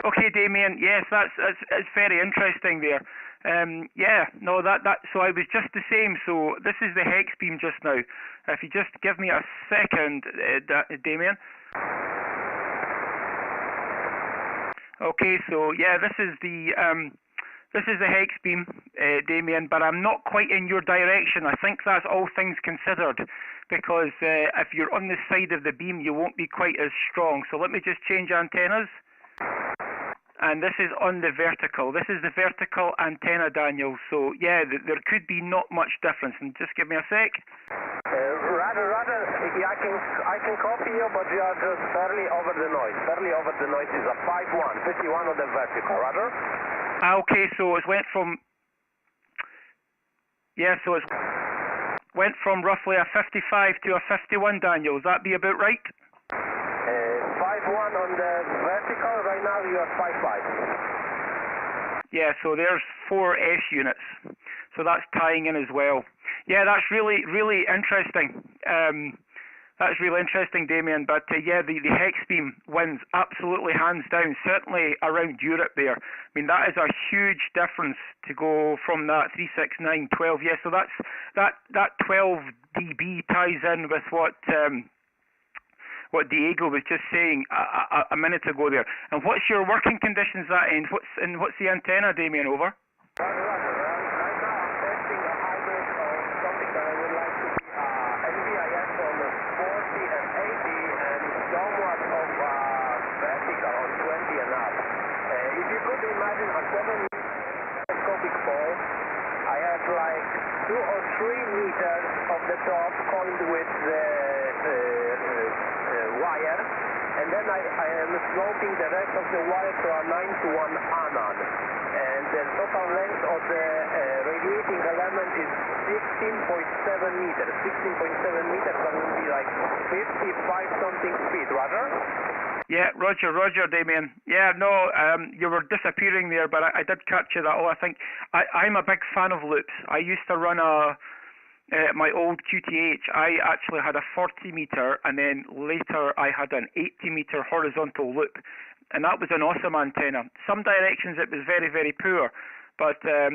Okay, Damian. Yes, it's very interesting there. So I was just the same. So this is the hex beam just now. If you just give me a second, Damian. Okay, so yeah, this is the hex beam, Damian, but I'm not quite in your direction. I think that's all things considered, because if you're on the side of the beam, you won't be quite as strong. So let me just change antennas. And this is on the vertical. This is the vertical antenna, Daniel. So yeah, there could be not much difference. And just give me a sec. Rather, I can copy you, but you are just barely over the noise. Barely over the noise is a 5-1, 51 on the vertical, rather. Okay, so it went from... Yeah, so it went from roughly a 55 to a 51, Daniel. Would that be about right? 5-1 on the vertical, right now you are 5-5. Yeah, so there's 4 S units. So that's tying in as well. Yeah, that's really, really interesting. That's really interesting, Damian. But yeah, the hex beam wins absolutely hands down, certainly around Europe there. I mean, that is a huge difference to go from that 369 12. Yeah, so that 12 dB ties in with what Diego was just saying a minute ago there. And what's your working conditions that end? What's the antenna, Damian, over? Right now I'm testing a hybrid of something that I would like to be NVIS on the 40 and 80, and 7 telescopic pole. I have like 2 or 3 meters of the top coiled with the wire, and then I am sloping the rest of the wire to a 9-to-1 anon. And the total length of the radiating element is 16.7 meters. 16.7 meters, that would be like 55 something feet, Roger? Yeah, Roger, Damian. Yeah, no, you were disappearing there, but I did catch you that all. I think I'm a big fan of loops. I used to run my old QTH. I actually had a 40 meter, and then later I had an 80 meter horizontal loop, and that was an awesome antenna. Some directions it was very, very poor, but the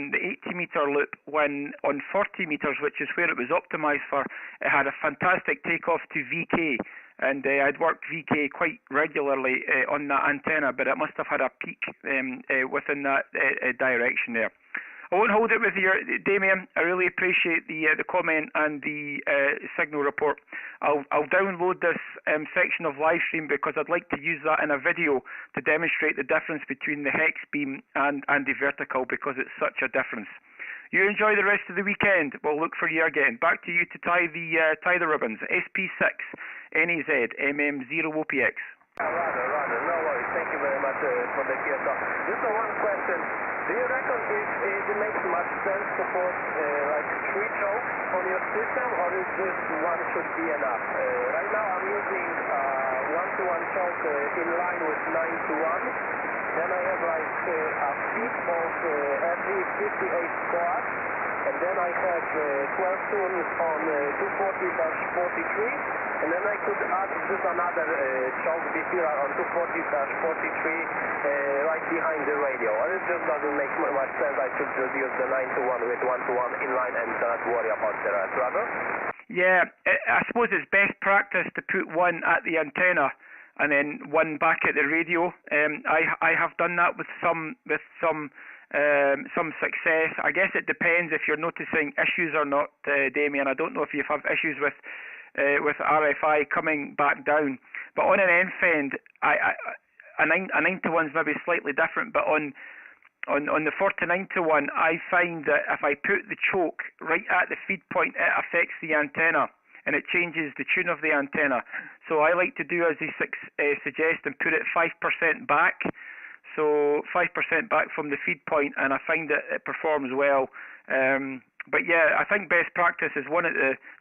80 meter loop, when on 40 meters, which is where it was optimized for, it had a fantastic takeoff to VK. And I'd worked VK quite regularly on that antenna, but it must have had a peak within that direction there. I won't hold it with you, Damian. I really appreciate the comment and the signal report. I'll download this section of Livestream because I'd like to use that in a video to demonstrate the difference between the hex beam and the vertical, because it's such a difference. You enjoy the rest of the weekend. We'll look for you again. Back to you to tie the ribbons. SP6 NAZ MM0OPX. Roger. No worries. Thank you very much for the clear talk. Just one question. Do you reckon if it makes much sense to put like 3 chokes on your system, or is just one should be enough? Right now I'm using 1-to-1 choke in line with 9-to-1. Then I have like a feed of FE58 quad, and then I have 12 tunes on 240-43. And then I could add just another choke BPR on 240-43 right behind the radio. Or it just doesn't make much sense. I should just use the 9-to-1 with 1-to-1 in line and not worry about the rest, rather? Yeah, I suppose it's best practice to put one at the antenna and then one back at the radio. I have done that with some success. I guess it depends if you're noticing issues or not, Damian. I don't know if you have issues with RFI coming back down, but on an end fend, a 9-to-1's maybe slightly different, but on the 49-to-1, I find that if I put the choke right at the feed point, it affects the antenna and it changes the tune of the antenna. So I like to do as they suggest and put it 5% back. So 5% back from the feed point, and I find that it performs well. But yeah, I think best practice is one at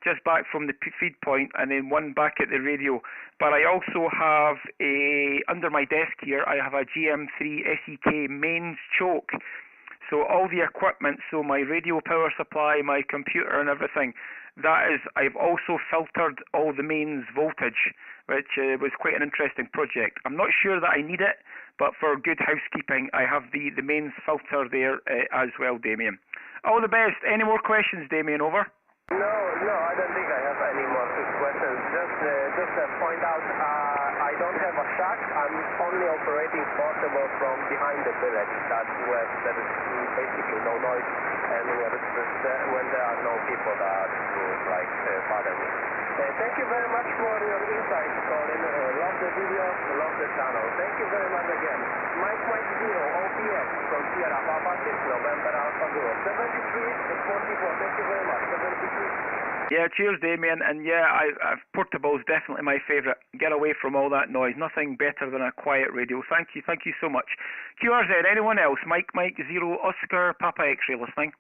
just back from the feed point and then one back at the radio. But I also have under my desk here, I have a GM3 SEK mains choke. So all the equipment, so my radio power supply, my computer and everything, I've also filtered all the mains voltage, which was quite an interesting project. I'm not sure that I need it, but for good housekeeping, I have the mains filter there as well, Damian. All the best. Any more questions, Damian? Over. No, I don't think I have any more questions. Just point out, I don't have a shack. I'm only operating portable from behind the village. That's where there is basically no noise, and when there are no people that would bother me. Thank you very much for your insights, Colin. Love the videos, love the channel. Thank you very much again. Mike 0 OPX from Sierra Papa 6 November Alpha Zero 73-44. Thank you very much. 73. Yeah, cheers, Damian. And yeah, portable is definitely my favourite. Get away from all that noise. Nothing better than a quiet radio. Thank you so much. QRZ, anyone else? Mike 0 Oscar Papa X-ray listening.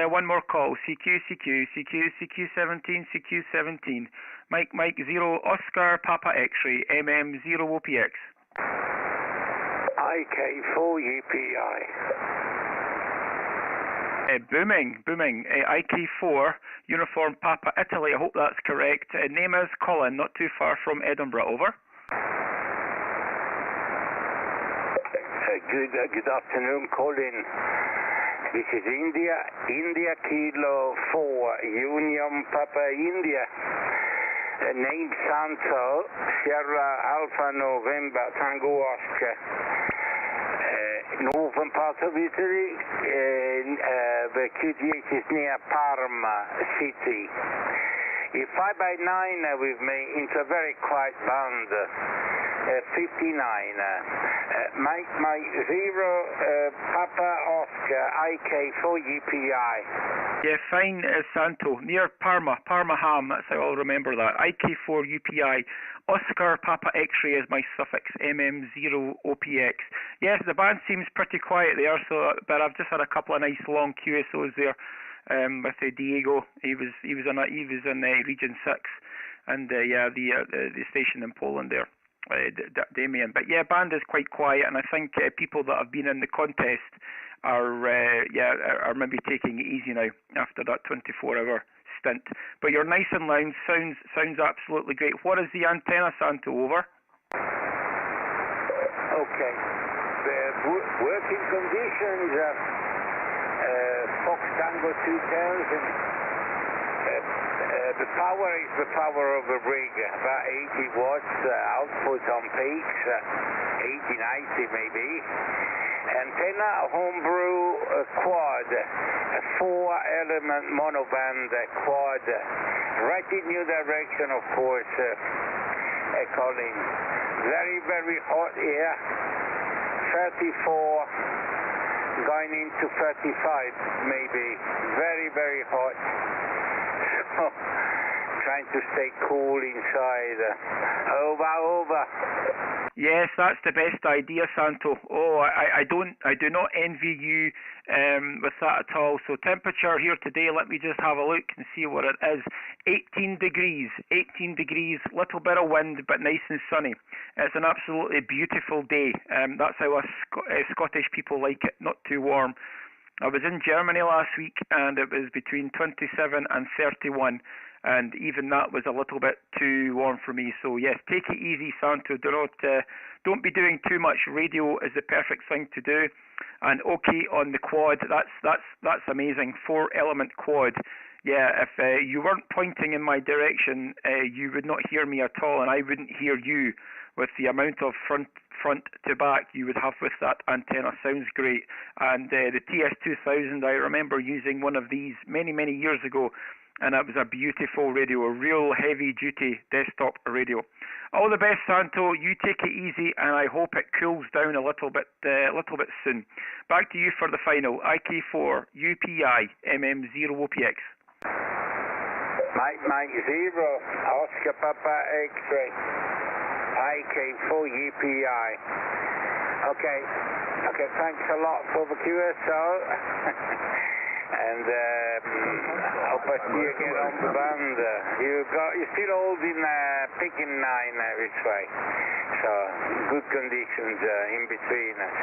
One more call. CQ17. Mike 0 Oscar Papa X-ray MM0OPX. IK4 UPI. Booming. IK4 Uniform Papa Italy. I hope that's correct. Name is Colin, not too far from Edinburgh. Over. Good afternoon, Colin. This is India Kilo 4 Union Papa India. Name Santo, Sierra Alpha November Tango Oscar. Northern part of Italy, the QTH is near Parma city. If 5x9 with me into a very quiet band, 59. Mike 0, Papa Oscar, IK4 UPI. Yeah, fine, Santo, near Parma-Ham, that's how I'll remember that. IK4 UPI, Oscar Papa X-ray is my suffix, MM0 OPX. Yes, the band seems pretty quiet there, but I've just had a couple of nice long QSOs there with Diego. He was in Region 6, and the station in Poland there. Damian, but yeah, band is quite quiet, and I think people that have been in the contest are maybe taking it easy now after that 24-hour stint. But you're nice and loud, sounds absolutely great. What is the antenna, Santo? Over. Okay, the working conditions Fox Tango 2000. The power is the power of a rig, about 80 watts output on peaks, 80, 90 maybe. Antenna homebrew quad, a 4-element monoband quad, right in new direction of course, Colin. Very, very hot here, 34 going into 35 maybe, very, very hot. Trying to stay cool inside. Over. Yes, that's the best idea, Santo. Oh, I do not envy you with that at all. So temperature here today, let me just have a look and see what it is. 18 degrees, little bit of wind, but nice and sunny. It's an absolutely beautiful day. That's how us Scottish people like it, not too warm. I was in Germany last week, and it was between 27 and 31, and even that was a little bit too warm for me. So yes, take it easy, Santo. Don't be doing too much. Radio is the perfect thing to do. And okay on the quad, that's amazing. 4-element quad. Yeah, if you weren't pointing in my direction, you would not hear me at all, and I wouldn't hear you with the amount of front to back you would have with that antenna. Sounds great. And the TS2000, I remember using one of these many years ago, and it was a beautiful radio, a real heavy duty desktop radio. All the best, Santo. You take it easy, and I hope it cools down a little bit soon. Back to you for the final. IK4 UPI MM0 OPX. Mike 0 Oscar Papa X-ray. IK4 UPI. Okay, thanks a lot for the QSO. And I hope I see you again on the band. You're still holding picking 9 this way. So good conditions in between us.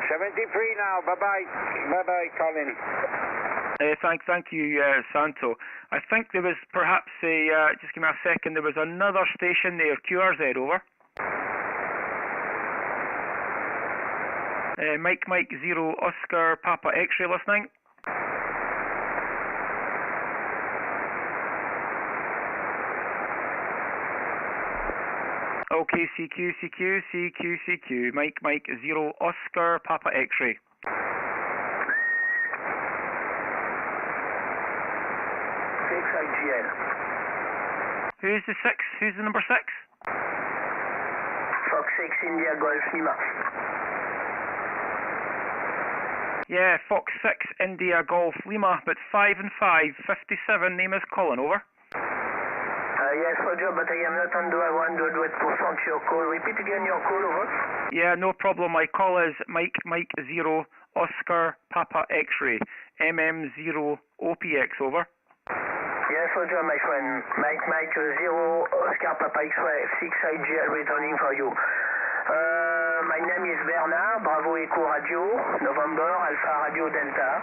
73 now. Bye-bye, Colin. Thank you, Santo. I think there was perhaps just give me a second, there was another station there, QRZ, over. Mike 0 Oscar Papa X-ray listening. Okay, CQ. Mike 0 Oscar Papa X-ray. IGL. Who's the 6? Who's the number 6? Fox 6 India Golf Lima. Yeah, Fox 6 India Golf Lima, but 5 and 5, 57, name is Colin, over. Yes, Roger, but I am not on the 100% your call. Repeat again your call, over. Yeah, no problem. My call is Mike 0 Oscar Papa X-ray, MM0 OPX, over. Yes, Roger, my friend. Mike 0 Oscar Papa X-ray, 6 IGL returning for you. My name is Bernard, Bravo Echo Radio, November, Alpha Radio Delta.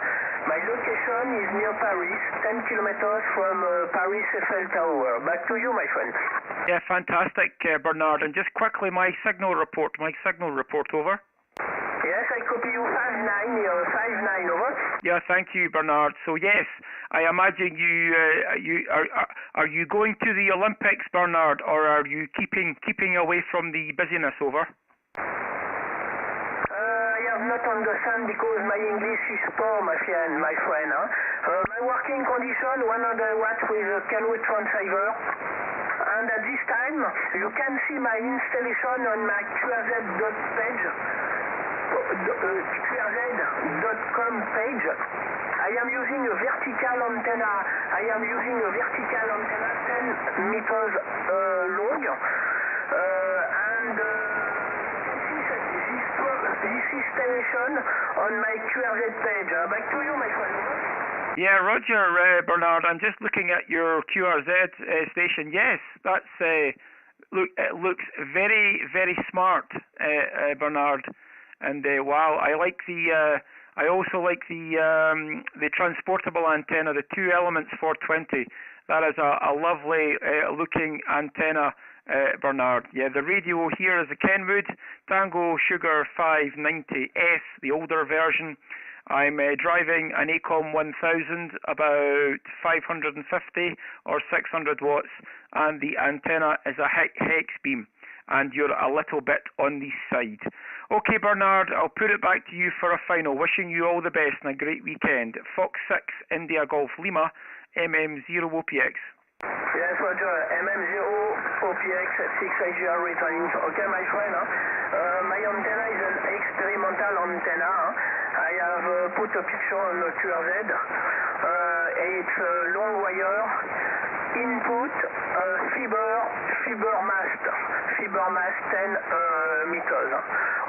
My location is near Paris, 10 kilometers from Paris Eiffel Tower. Back to you, my friend. Yeah, fantastic, Bernard. And just quickly, my signal report, over. Yes, I copy you 59, over. Yeah, thank you, Bernard. So yes, I imagine are you going to the Olympics, Bernard, or are you keeping away from the busyness, over? I have not understand because my English is poor, my friend. My working condition, 100 watts with a Kenwood transceiver. And at this time, you can see my installation on my QRZ.page, QRZ.com page. I am using a vertical antenna. 10 meters long. And this installation on my QRZ page. Back to you, my friend. Yeah, Roger, Bernard. I'm just looking at your QRZ station. Yes, that's it looks very, very smart, Bernard. And wow, I like the. I also like the transportable antenna, the 2 elements 420. That is a lovely looking antenna, Bernard. Yeah, the radio here is a Kenwood Tango Sugar 590S, the older version. I'm driving an ACOM 1000, about 550 or 600 watts, and the antenna is a hex beam, and you're a little bit on the side. Okay, Bernard, I'll put it back to you for a final. Wishing you all the best and a great weekend. Fox 6 India Golf Lima, MM0 OPX. Yes, Roger. MM0 OPX 6AGR returning. Okay, my friend. My antenna is an experimental antenna. I have put a picture on the QRZ. It's a long wire input fiber mast 10 meters.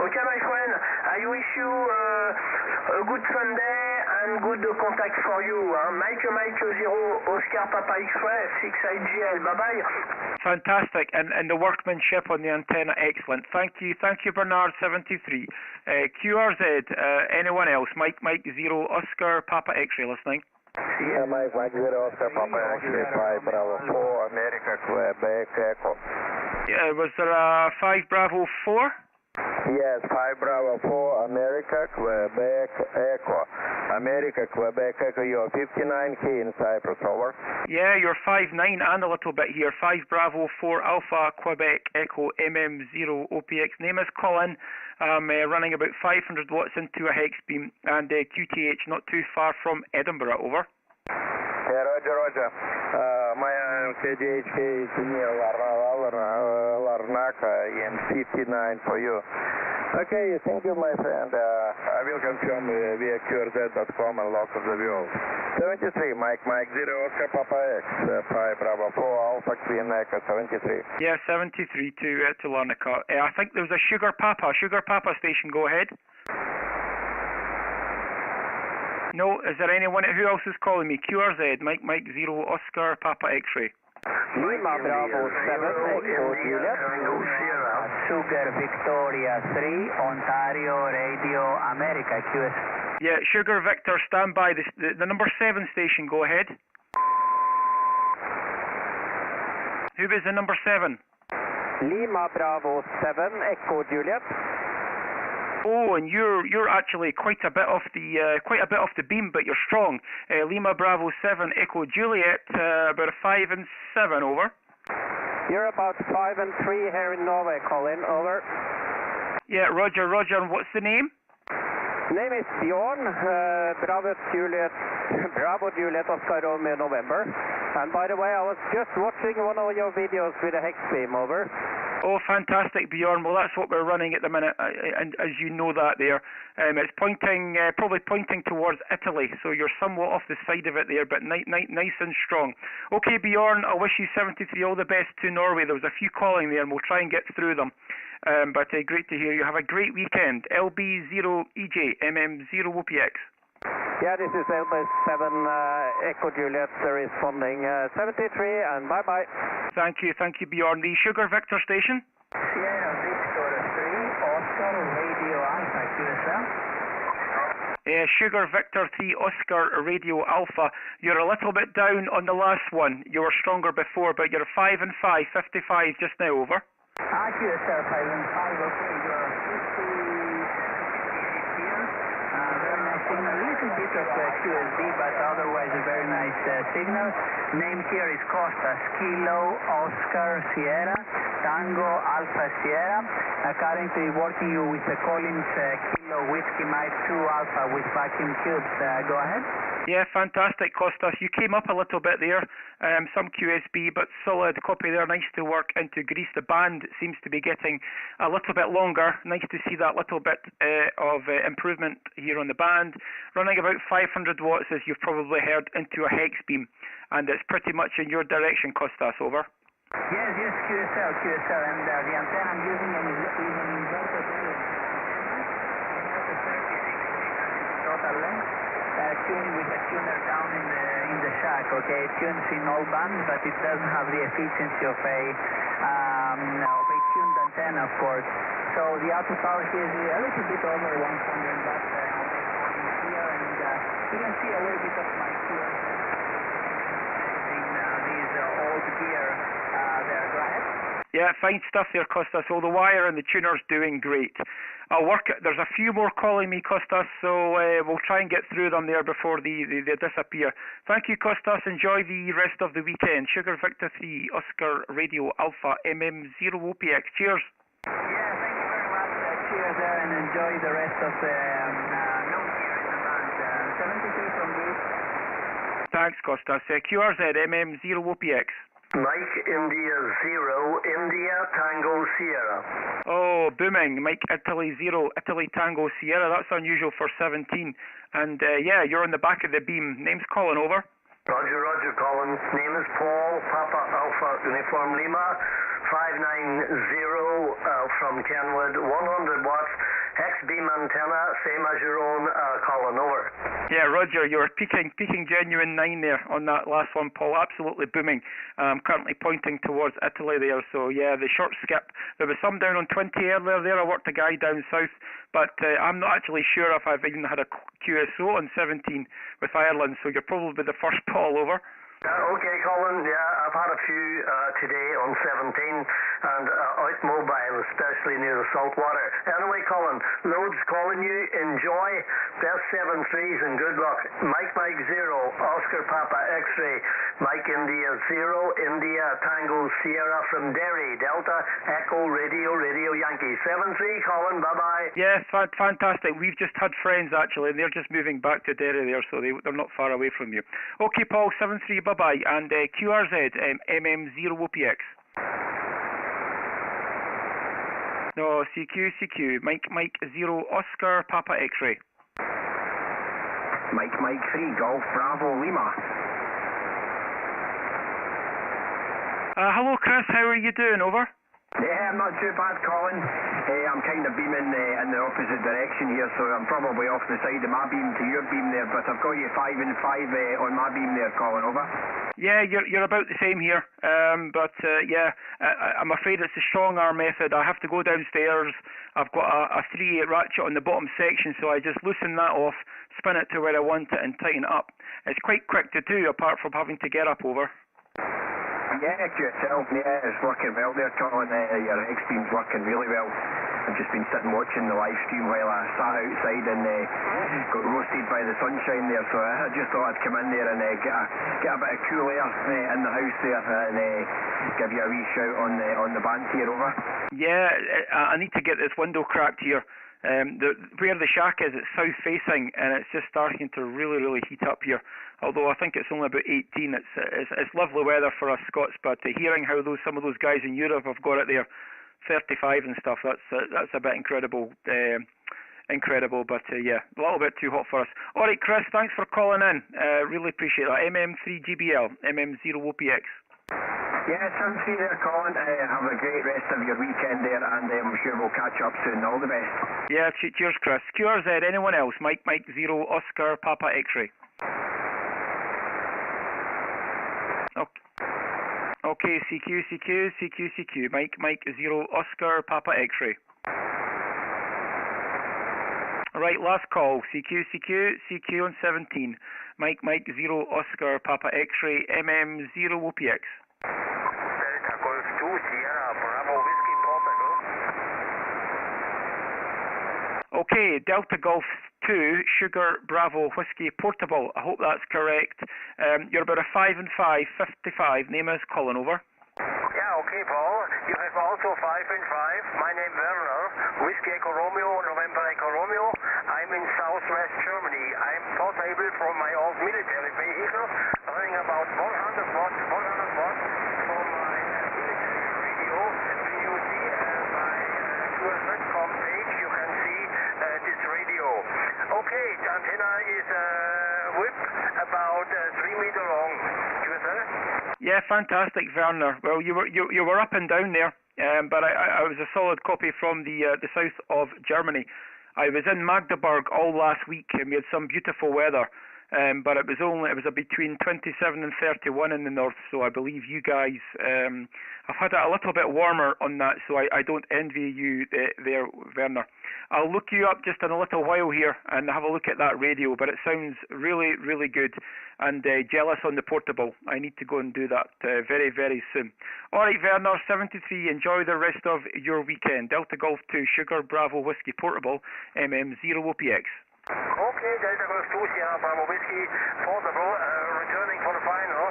Okay, my friend. I wish you a good Sunday and good contact for you. Mike 0 Oscar Papa X-ray 6IGL. Bye bye. Fantastic, and the workmanship on the antenna, excellent. Thank you, Bernard 73. QRZ, anyone else? Mike 0 Oscar Papa X-ray listening. Yeah, Mike 0 Oscar Papa X-ray 5 Bravo 4 America Quebec Echo. Yeah, was there a 5 Bravo 4? Yes, 5 Bravo 4 America Quebec Echo. America Quebec Echo, you're 59K in Cyprus, over. Yeah, you're 59 and a little bit here. 5 Bravo 4 Alpha Quebec Echo MM0 OPX. Name is Colin. Running about 500 watts into a hex beam, and QTH not too far from Edinburgh, over. Yeah, Roger. My KDHK is near Larnaca in 59 for you. Okay, thank you, my friend. I will confirm via QRZ.com and lock of the view. 73, Mike 0 Oscar Papa X, 5 Bravo 4 Alpha Queen Echo, 73. Yeah, 73 to Larnaca. I think there was a Sugar Papa station. Go ahead. No, is there anyone? Who else is calling me? QRZ, Mike 0 Oscar Papa X-ray. Lima Bravo 7 Echo Juliet. Sugar Victoria 3 Ontario Radio America QS. Yeah, Sugar Victor, stand by. The number 7 station, go ahead. Who is the number 7? Lima Bravo 7 Echo Juliet. Oh, and you're actually quite a bit off the beam, but you're strong. Lima Bravo 7 Echo Juliet, about a 5 and 7, over. You're about 5 and 3 here in Norway, Colin, over. Yeah, Roger, and what's the name? Name is Bjorn, Bravo Juliet Oscar Romeo November. And by the way, I was just watching one of your videos with a hex beam, over. Oh, fantastic, Bjorn. Well, that's what we're running at the minute, and as you know that there. It's pointing, probably pointing towards Italy, so you're somewhat off the side of it there, but nice and strong. Okay, Bjorn, I wish you 73 all the best to Norway. There was a few calling there, and we'll try and get through them. But great to hear you. Have a great weekend. LB0EJ, MM0 OPX. Yeah, this is LB7 Echo Juliet responding 73, and bye-bye. Thank you, Bjorn. The Sugar Victor station? Sierra Victor 3, Oscar Radio Alpha, QSL. Yeah, Sugar Victor 3, Oscar Radio Alpha. You're a little bit down on the last one. You were stronger before, but you're 5 and 5, 55 just now, over. QSL 5 and 5, okay, you're 50 here. Very nice signal, a little bit of QSB, but otherwise a very nice signal. Name here is Costa, Kilo Oscar Sierra, Tango Alpha Sierra. Currently working you with the Collins Kilo Romeo Whiskey Mike 2 Alpha with vacuum tubes. Go ahead. Yeah, fantastic, Costas. You came up a little bit there, some QSB, but solid copy there. Nice to work into Greece. The band seems to be getting a little bit longer. Nice to see that little bit of improvement here on the band. Running about 500 watts, as you've probably heard, into a hex beam, and it's pretty much in your direction, Costas. Over. Yes, QSL, and the antenna I'm using is an inverted total length. Tuned with a tuner down in the shack, okay? It tunes in all bands, but it doesn't have the efficiency of a tuned antenna, of course. So the output power here is a little bit over 100 watts here, and you can see a little bit of my gear in these old gear there. Go ahead. Yeah, fine stuff there, Costas. So the wire and the tuner's doing great. I'll work it. There's a few more calling me, Costas, so we'll try and get through them there before they disappear. Thank you, Costas. Enjoy the rest of the weekend. Sugar Victor 3, Oscar Radio Alpha, MM0 OPX. Cheers. Yeah, thank you very much. Cheers there, and enjoy the rest of the note here in the band. 73 from Greece. Thanks, Costas. QRZ, MM0 OPX. Mike India 0, India Tango Sierra. Oh, booming. Mike Italy 0, Italy Tango Sierra. That's unusual for 17. And yeah, you're on the back of the beam. Name's Colin, over. Roger, Colin. Name is Paul, Papa Alpha Uniform Lima, 590 from Kenwood, 100 watts, hex beam antenna, same as your own, Colin, over. Yeah, Roger, you were peaking genuine 9 there on that last one, Paul. Absolutely booming. I'm currently pointing towards Italy there, so yeah, the short skip. There was some down on 20 earlier there. I worked a guy down south, but I'm not actually sure if I've even had a QSO on 17 with Ireland, so you're probably the first, Paul, over. Okay, Colin, yeah, I've had a few today on 17 and out mobile, especially near the salt water. Anyway, Colin, loads calling you. Enjoy. Best 7-3s and good luck. Mike 0, Oscar Papa X-ray, Mike India 0, India Tango Sierra from Derry, Delta Echo Radio Yankee. 7-3, Colin, bye-bye. Yeah, fantastic. We've just had friends, actually, and they're just moving back to Derry there, so they're not far away from you. Okay, Paul, 7-3, bye-bye. And QRZ, MM0 OPX. No, CQ, Mike 0, Oscar Papa X-ray. Mike 3, Golf Bravo Lima. Hello, Chris, how are you doing, over? Yeah, I'm not too bad, Colin. I'm kind of beaming in the opposite direction here, so I'm probably off the side of my beam to your beam there, but I've got you 5 and 5 on my beam there, Colin, over. Yeah, you're about the same here, but yeah, I'm afraid it's the strong arm method. I have to go downstairs. I've got a 3/8 ratchet on the bottom section, so I just loosen that off, spin it to where I want it, and tighten it up. It's quite quick to do, apart from having to get up, over. Yeah, QSL, yeah, it's working well there, Colin. Your X-beam's working really well. I've just been sitting watching the live stream while I sat outside and got roasted by the sunshine there, so I just thought I'd come in there and get a bit of cool air in the house there and give you a wee shout on the band here, over. Yeah, I need to get this window cracked here. Where the shack is, it's south facing, and it's just starting to really heat up here. Although I think it's only about 18. It's lovely weather for us Scots, but hearing how some of those guys in Europe have got it there, 35 and stuff, that's a bit incredible. But yeah, a little bit too hot for us. All right, Chris, thanks for calling in. Really appreciate that. MM3GBL, MM0 OPX. Yeah, sounds good there, Colin. Have a great rest of your weekend there, and I'm sure we'll catch up soon. All the best. Yeah, cheers, Chris. QRZ, anyone else? Mike 0, Oscar Papa X-ray. Okay, CQ, Mike 0, Oscar Papa X-ray. Right, last call, CQ on 17, Mike 0, Oscar Papa X-ray, MM0 OPX. Delta Golf 2, Sierra, Bravo Whiskey, Papa, go. Okay, Delta Golf 2, Sugar Bravo Whiskey Portable. I hope that's correct. You're about a 5 and 5, 55. Name is Colin, over. Yeah, okay, Paul. You have also 5 and 5. My name Werner. Whiskey Echo Romeo, November Echo Romeo. in southwest Germany. I'm portable from my old military vehicle, running about 100 watts from my military radio. When you see my QSL.com page, you can see this radio. Okay, the antenna is width about 3 meter long. QSL? Yeah, fantastic, Werner. Well, you were up and down there, but I was a solid copy from the south of Germany. I was in Magdeburg all last week, and we had some beautiful weather. But it was between 27 and 31 in the north, so I believe you guys have had it a little bit warmer on that, so I don't envy you there, Werner. I'll look you up just in a little while here and have a look at that radio, but it sounds really, really good, and jealous on the portable. I need to go and do that very, very soon. All right, Werner, 73, enjoy the rest of your weekend. Delta Golf 2, Sugar Bravo Whiskey Portable, MM0 OPX. Okay, Delta Golf 2, Sierra Bravo Whiskey, portable, returning for the final.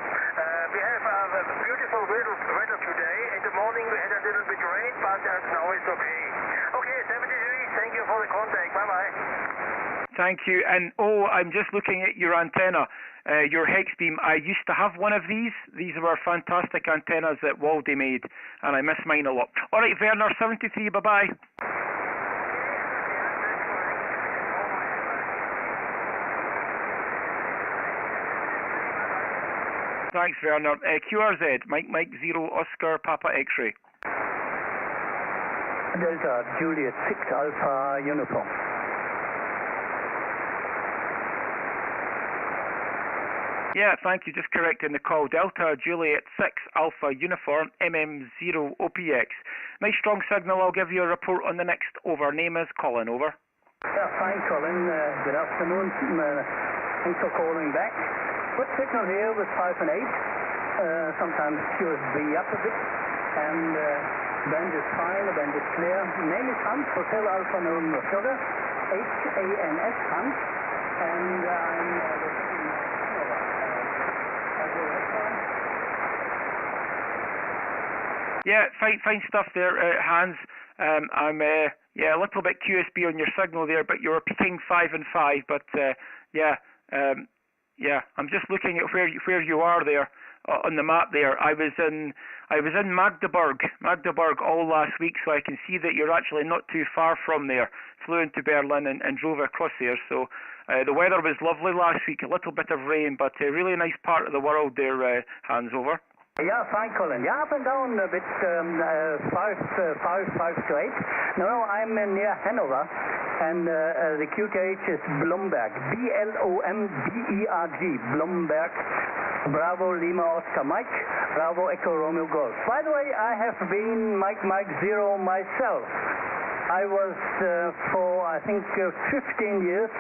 We have a beautiful weather today. In the morning we had a little bit rain, but now it's okay. Okay, 73, thank you for the contact. Bye-bye. Thank you. And I'm just looking at your antenna, your hex beam. I used to have one of these. These were fantastic antennas that Waldy made, and I miss mine a lot. All right, Werner, 73, bye-bye. Thanks, Werner. QRZ, Mike 0, Oscar, Papa X-ray. Delta, Juliet 6 Alpha Uniform. Yeah, thank you. Just correcting the call. Delta, Juliet 6 Alpha Uniform, MM0 OPX. Nice strong signal. I'll give you a report on the next. Over. Name is Colin. Over. Yeah, fine, Colin. Good afternoon. Thanks for calling back. Good signal here with 5 and 8. Sometimes QSB up a bit. And band is fine, the band is clear. Name is Hans, Hotel Alpha November Sugar. HANS Hans. And I'm located in Hanover. Yeah, fine stuff there, Hans. I'm a little bit QSB on your signal there, but you're peaking 5 and 5. But I'm just looking at where you are there on the map there. I was in Magdeburg all last week, so I can see that you're actually not too far from there. Flew into Berlin and drove across there. So the weather was lovely last week. A little bit of rain, but a really nice part of the world there. Hands over. Yeah, fine, Colin. Yeah, up and down a bit, 5 to 8. No, I'm near Hanover, and the QTH is Blomberg, B-L-O-M-B-E-R-G, Blomberg, Bravo Lima Oscar Mike, Bravo Echo Romeo Golf. By the way, I have been Mike 0 myself. I was for I think 15 years.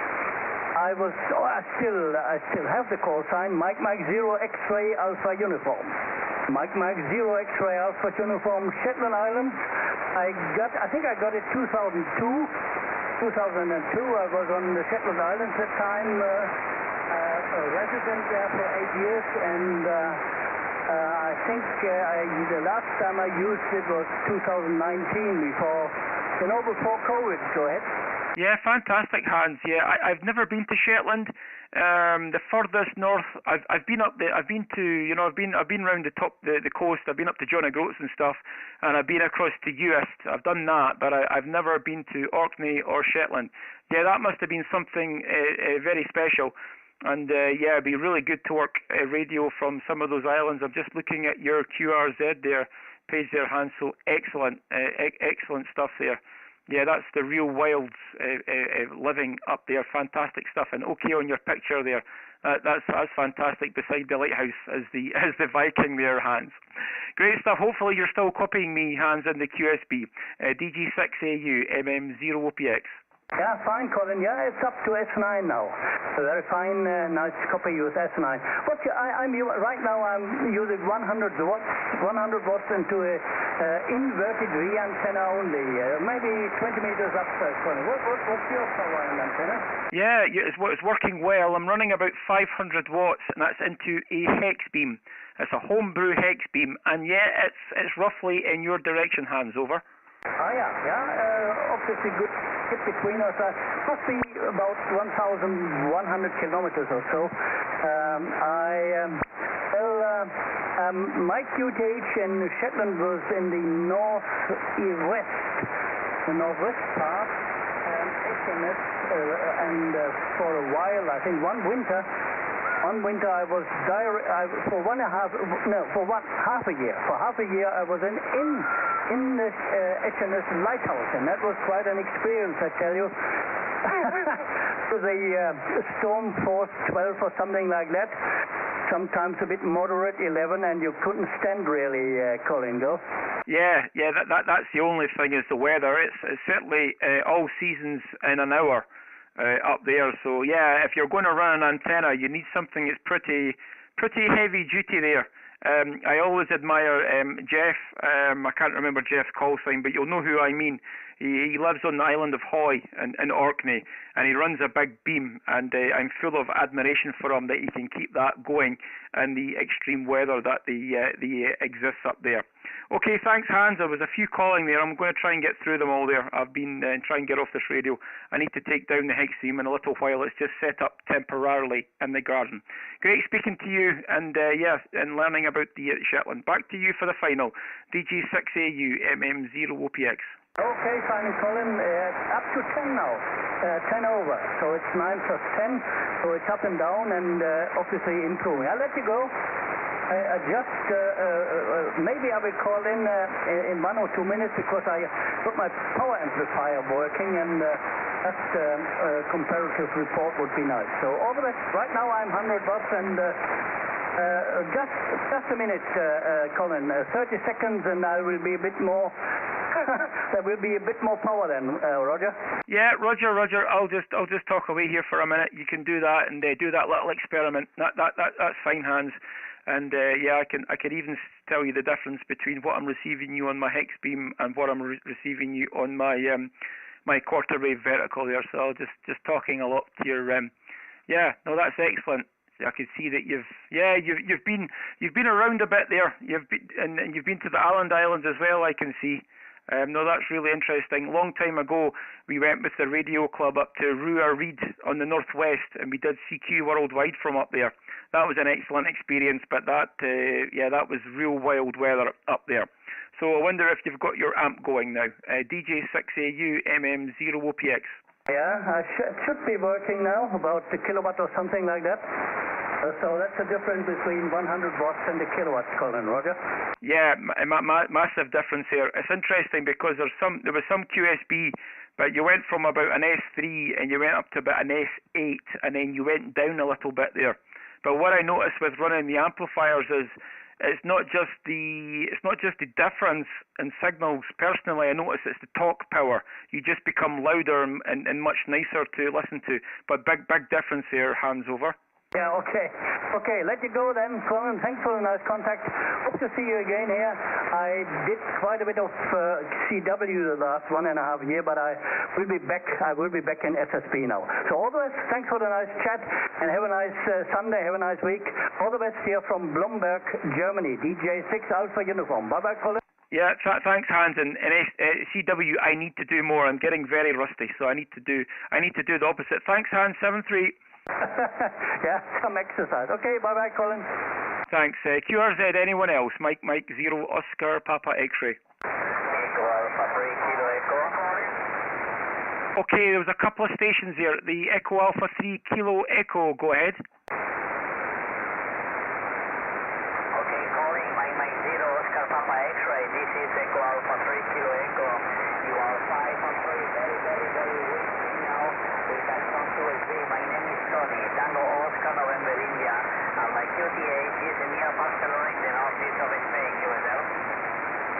I still have the call sign Mike 0 X-ray Alpha Uniform. Mike 0 X-ray Alpha Uniform, Shetland Islands. I think I got it 2002. 2002. I was on the Shetland Islands at the time, a resident there for 8 years, and I think the last time I used it was 2019, before COVID. Go ahead. Yeah, fantastic, Hans. Yeah, I've never been to Shetland. The furthest north I've been up there. I've been around the coast. I've been up to John O'Groats and stuff, and I've been across to Uist. I've done that, but I've never been to Orkney or Shetland. Yeah, that must have been something very special. And it'd be really good to work radio from some of those islands. I'm just looking at your QRZ there page there, Hans. So excellent stuff there. Yeah, that's the real wilds living up there. Fantastic stuff. And okay on your picture there. That's fantastic. Beside the lighthouse as the Viking there, Hans. Great stuff. Hopefully you're still copying me, Hans, in the QSB. DG6AU MM0 OPX. Yeah, fine, Colin. Yeah, it's up to S9 now. A very fine, nice copy with S9. But right now I'm using 100 watts into a inverted V antenna only. Maybe 20 meters up, Colin. What's your power on antenna? Yeah, it's working well. I'm running about 500 watts, and that's into a hex beam. It's a homebrew hex beam, and yeah, it's roughly in your direction, Hans. Over. Yeah. Obviously good. hit between us must be about 1,100 kilometers or so. My QTH in Shetland was in the northwest part, HMS, and for a while, I think one winter I was for half a year I was in the HMS Lighthouse, and that was quite an experience, I tell you. It was a storm force 12 or something like that. Sometimes a bit moderate 11, and you couldn't stand really, Colin, go. Yeah, that's the only thing is the weather. It's certainly all seasons in an hour up there. So yeah, if you're going to run an antenna, you need something that's pretty heavy duty there. I always admire Jeff. I can't remember Jeff's call sign, but you'll know who I mean. He lives on the island of Hoy in Orkney, and he runs a big beam, and I'm full of admiration for him that he can keep that going in the extreme weather that the exists up there. Okay, thanks, Hans. There was a few calling there. I'm going to try and get through them all there. I've been trying to get off this radio. I need to take down the hex beam in a little while. It's just set up temporarily in the garden. Great speaking to you, and and learning about the Shetland. Back to you for the final. DJ6AU MM0OPX. Okay, fine, Colin. Up to 10 now. 10 over. So it's 9 plus 10. So it's up and down, and obviously improving. I'll let you go. Maybe I will call in 1 or 2 minutes, because I got my power amplifier working, and just a comparative report would be nice. So all the best. Right now I'm 100 watts, and just a minute, Colin. 30 seconds, and I will be a bit more. There will be a bit more power then, Roger. Yeah, Roger. I'll just talk away here for a minute. You can do that and do that little experiment. That's fine, Hans. And I can even tell you the difference between what I'm receiving you on my hex beam and what I'm receiving you on my my quarter wave vertical there. So I'll just talking a lot to your no, that's excellent. I can see that you've been around a bit there. You've been to the Island Islands as well, I can see. No, that's really interesting. Long time ago, we went with the radio club up to Rua Reed on the northwest, and we did CQ worldwide from up there. That was an excellent experience, but that was real wild weather up there. So I wonder if you've got your amp going now. DJ6AU MM0OPX. Yeah, it should be working now, about a kilowatt or something like that. So that's the difference between 100 watts and the kilowatts, Colin, Roger? Yeah, massive difference here. It's interesting because there was some QSB, but you went from about an S3 and you went up to about an S8, and then you went down a little bit there. But what I noticed with running the amplifiers is it's not just the difference in signals. Personally, I notice it's the talk power. You just become louder and much nicer to listen to. But big difference here, hands over. Yeah, okay. Okay, let you go then, Colin. Thanks for the nice contact. Hope to see you again here. I did quite a bit of CW the last 1.5 years, but I will be back in SSB now. So all the best. Thanks for the nice chat, and have a nice Sunday. Have a nice week. All the best here from Blomberg, Germany. DJ6 Alpha Uniform. Bye-bye, Colin. Yeah, thanks, Hans. And CW, I need to do more. I'm getting very rusty, so I need to do the opposite. Thanks, Hans. 7-3. Yeah, some exercise. Okay, bye-bye, Colin. Thanks. QRZ, anyone else? Mike 0 Oscar Papa X-ray. Echo Alpha 3 Kilo Echo. Okay, there was a couple of stations there. The Echo Alpha 3 Kilo Echo, go ahead. Okay, calling Mike 0 Oscar Papa X-ray. This is Echo Alpha 3 Kilo Echo. You are 5 on 3, very, very, very weak now. We got some QSB. My name is Tony, Tango Oscar November India, and my QTH is near Barcelona in the northeast of Spain. Yourself?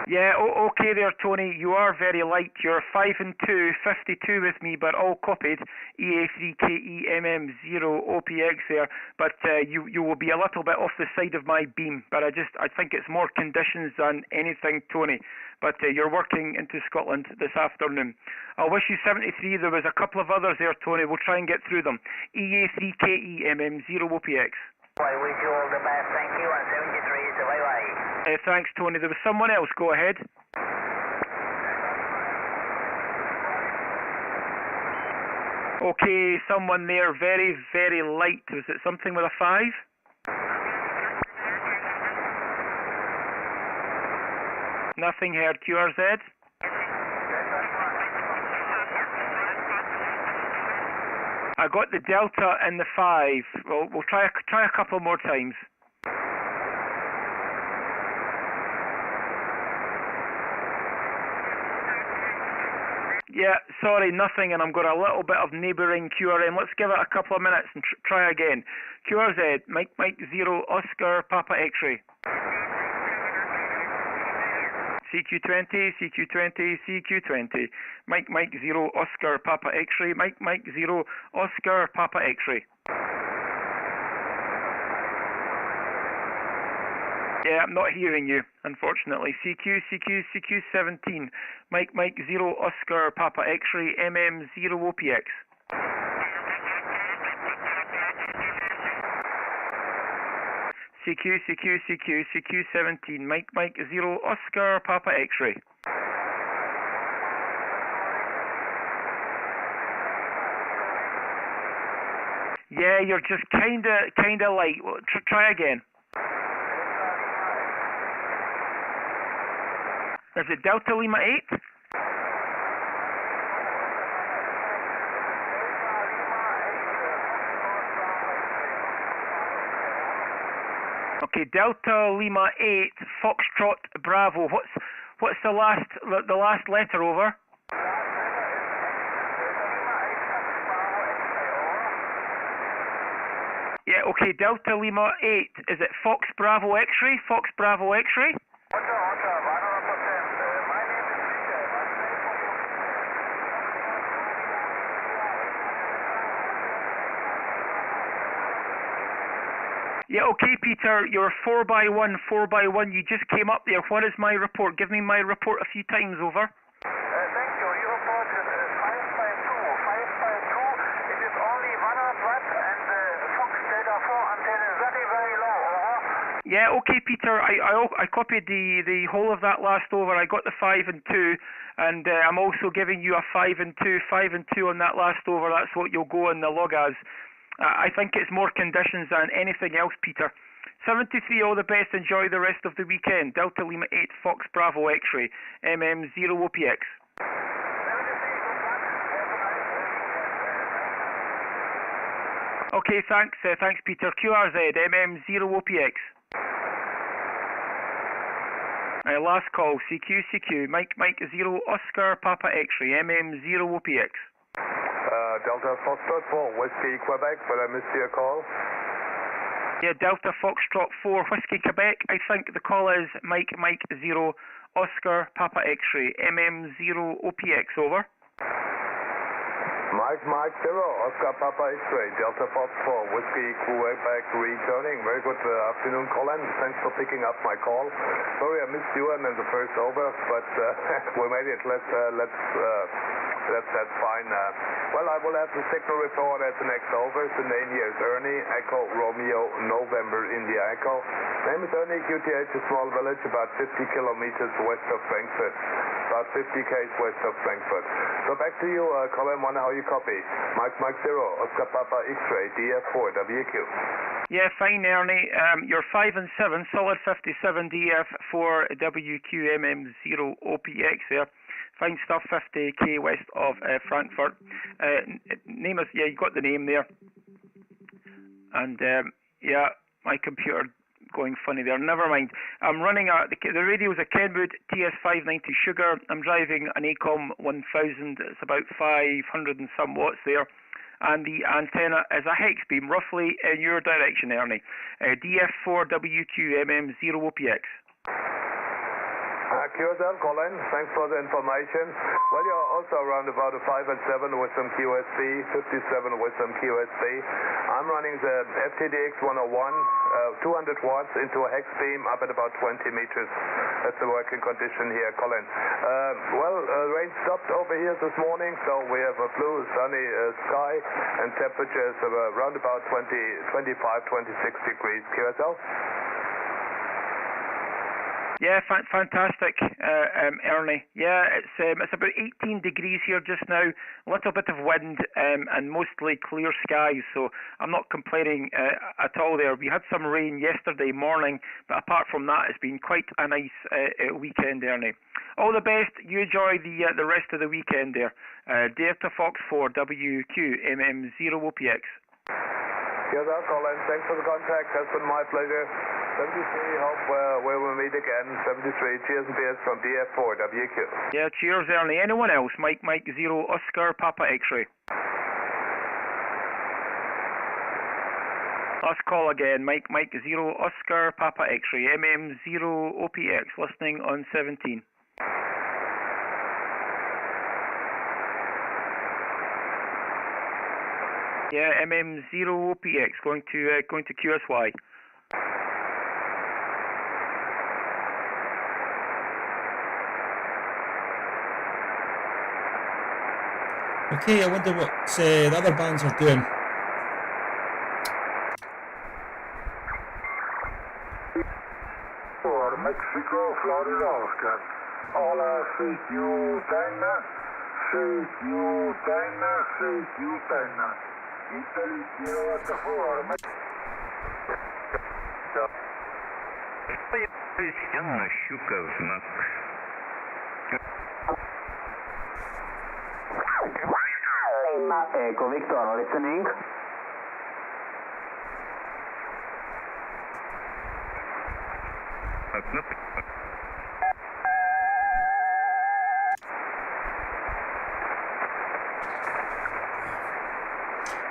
Yeah, okay there, Tony. You are very light. You're 5 and 2, 52 with me, but all copied. EA3KEMM0OPX there. But you will be a little bit off the side of my beam. But I think it's more conditions than anything, Tony. But you're working into Scotland this afternoon. I'll wish you 73. There was a couple of others there, Tony. We'll try and get through them. EA3KEMM0OPX. I wish you all the best. Thank you, and 73. So bye-bye. Thanks, Tony. There was someone else. Go ahead. Okay, someone there, very, very light. Was it something with a 5? Nothing heard. QRZ? I got the Delta and the 5. We'll try a couple more times. Yeah, sorry, nothing, and I've got a little bit of neighbouring QRM. Let's give it a couple of minutes and try again. QRZ, Mike 0, Oscar, Papa X-ray. CQ20, CQ20, CQ20. Mike 0, Oscar, Papa X-ray. Mike 0, Oscar, Papa X-ray. Yeah, I'm not hearing you, unfortunately. CQ17. Mike 0, Oscar, Papa X-ray, MM 0 OPX. CQ17. Mike 0, Oscar, Papa X-ray. Yeah, you're just kinda light. Well, try again. Is it Delta Lima 8? Okay, Delta Lima 8, Foxtrot Bravo. What's the last letter, over? Yeah, okay, Delta Lima 8. Is it Fox Bravo X-ray? Fox Bravo X-ray? Yeah, okay, Peter, you're 4x1, 4x1. You just came up there. What is my report? Give me my report a few times, over. Thank you. Your report is 5x2. 5x2. It is only 100 watts and the Fox Delta 4 antenna is very, very low. Yeah, okay, Peter. I copied the whole of that last over. I got the 5 and 2, and I'm also giving you a 5 and 2. 5 and 2 on that last over. That's what you'll go in the log as. I think it's more conditions than anything else, Peter. 73, all the best. Enjoy the rest of the weekend. Delta Lima 8, Fox Bravo X-ray, MM 0 OPX. Okay, thanks. Thanks, Peter. QRZ, MM 0 OPX. Last call, CQ, Mike 0, Oscar, Papa X-ray, MM 0 OPX. Delta Foxtrot 4, Whiskey, Quebec, but I missed your call. Yeah, Delta Foxtrot 4, Whiskey, Quebec. I think the call is Mike 0, Oscar, Papa X-ray, MM 0 OPX, over. Mike 0, Oscar, Papa X-ray, Delta Fox 4, Whiskey, Quebec, returning. Very good afternoon, Colin. Thanks for picking up my call. Sorry I missed you and then the first over, but we made it. That's fine. Well, I will have the signal report at the next over. The name here is Ernie, Echo, Romeo, November, India, Echo. Name is Ernie, QTH, a small village about 50 kilometers west of Frankfurt. About 50 km west of Frankfurt. So back to you, Colin, how you copy? Mike 0, Oscar Papa X-ray, DF4, WQ. Yeah, fine, Ernie. You're 5 and 7, solid 57 DF4, WQ, MM 0 OPX there. Fine stuff, 50k west of Frankfurt. Name is, yeah, you got the name there. And yeah, my computer going funny there. Never mind. I'm running the radio's a Kenwood TS590 Sugar. I'm driving an ACOM 1000. It's about 500 and some watts there. And the antenna is a hex beam, roughly in your direction, Ernie. DF4 WQ MM 0 OPX. QSL, Colin, thanks for the information. Well, you're also around about a 5 and 7 with some QSB, 57 with some QSB. I'm running the FTDX 101, 200 watts into a hex beam up at about 20 meters. That's the working condition here, Colin. Rain stopped over here this morning, so we have a blue, sunny sky and temperatures of around about 25, 26 degrees. QSL? Yeah, fantastic, Ernie. Yeah, it's about 18 degrees here just now. A little bit of wind and mostly clear skies, so I'm not complaining at all there. We had some rain yesterday morning, but apart from that, it's been quite a nice weekend, Ernie. All the best. You enjoy the rest of the weekend there. Delta Fox 4 WQ MM0 OPX. Yeah, that's all. And thanks for the contact. Has been my pleasure. 73, hope we will meet again. 73, cheers and beers from DF4 WQ. Yeah, cheers, Ernie. Anyone else? Mike 0 Oscar Papa X-ray. Last call again. Mike 0 Oscar Papa X-ray. MM0 OPX. Listening on 17. Yeah, MM0 OPX going to QSY. Okay, I wonder what the other bands are doing. For Mexico, Florida, Oscar. Hola, CQ China, CQ China, CQ China. Italy, Kilo, for Mexico. Echo Victor, listening.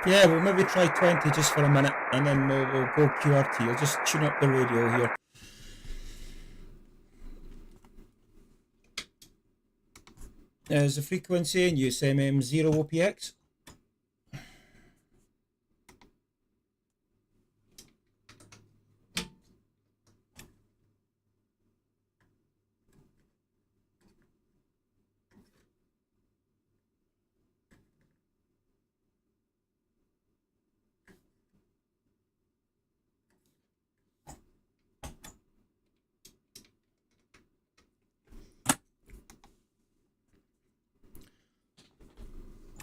Yeah, we'll maybe try 20 just for a minute, and then we'll go QRT. I'll just tune up the radio here. There's the frequency in use MM0 OPX.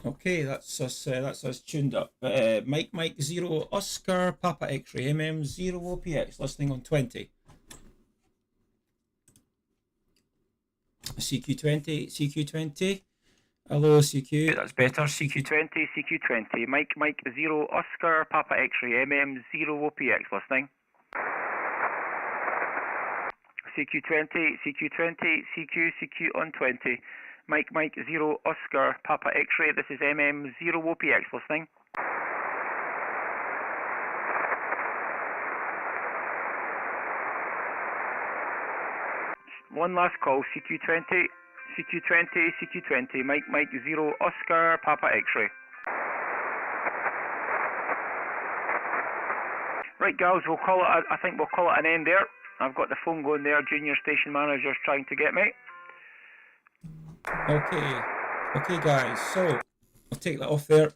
Okay, that's us tuned up. Mike 0 Oscar Papa X-ray MM0 OPX listening on 20. CQ20. Hello CQ, that's better. CQ20. Mike 0 Oscar Papa X-ray MM0 OPX listening. CQ20. CQ on 20. Mike 0 Oscar Papa X-ray. This is MM0 OPX listening. One last call. CQ20. Mike 0 Oscar Papa X-ray. Right, guys, we'll call it. I think we'll call it an end there. I've got the phone going there. Junior station manager's trying to get me. Okay guys, so I'll take that off there.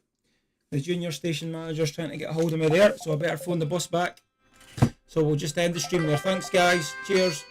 The junior station manager's trying to get a hold of me there, so I better phone the bus back. So we'll just end the stream there. Thanks guys, cheers.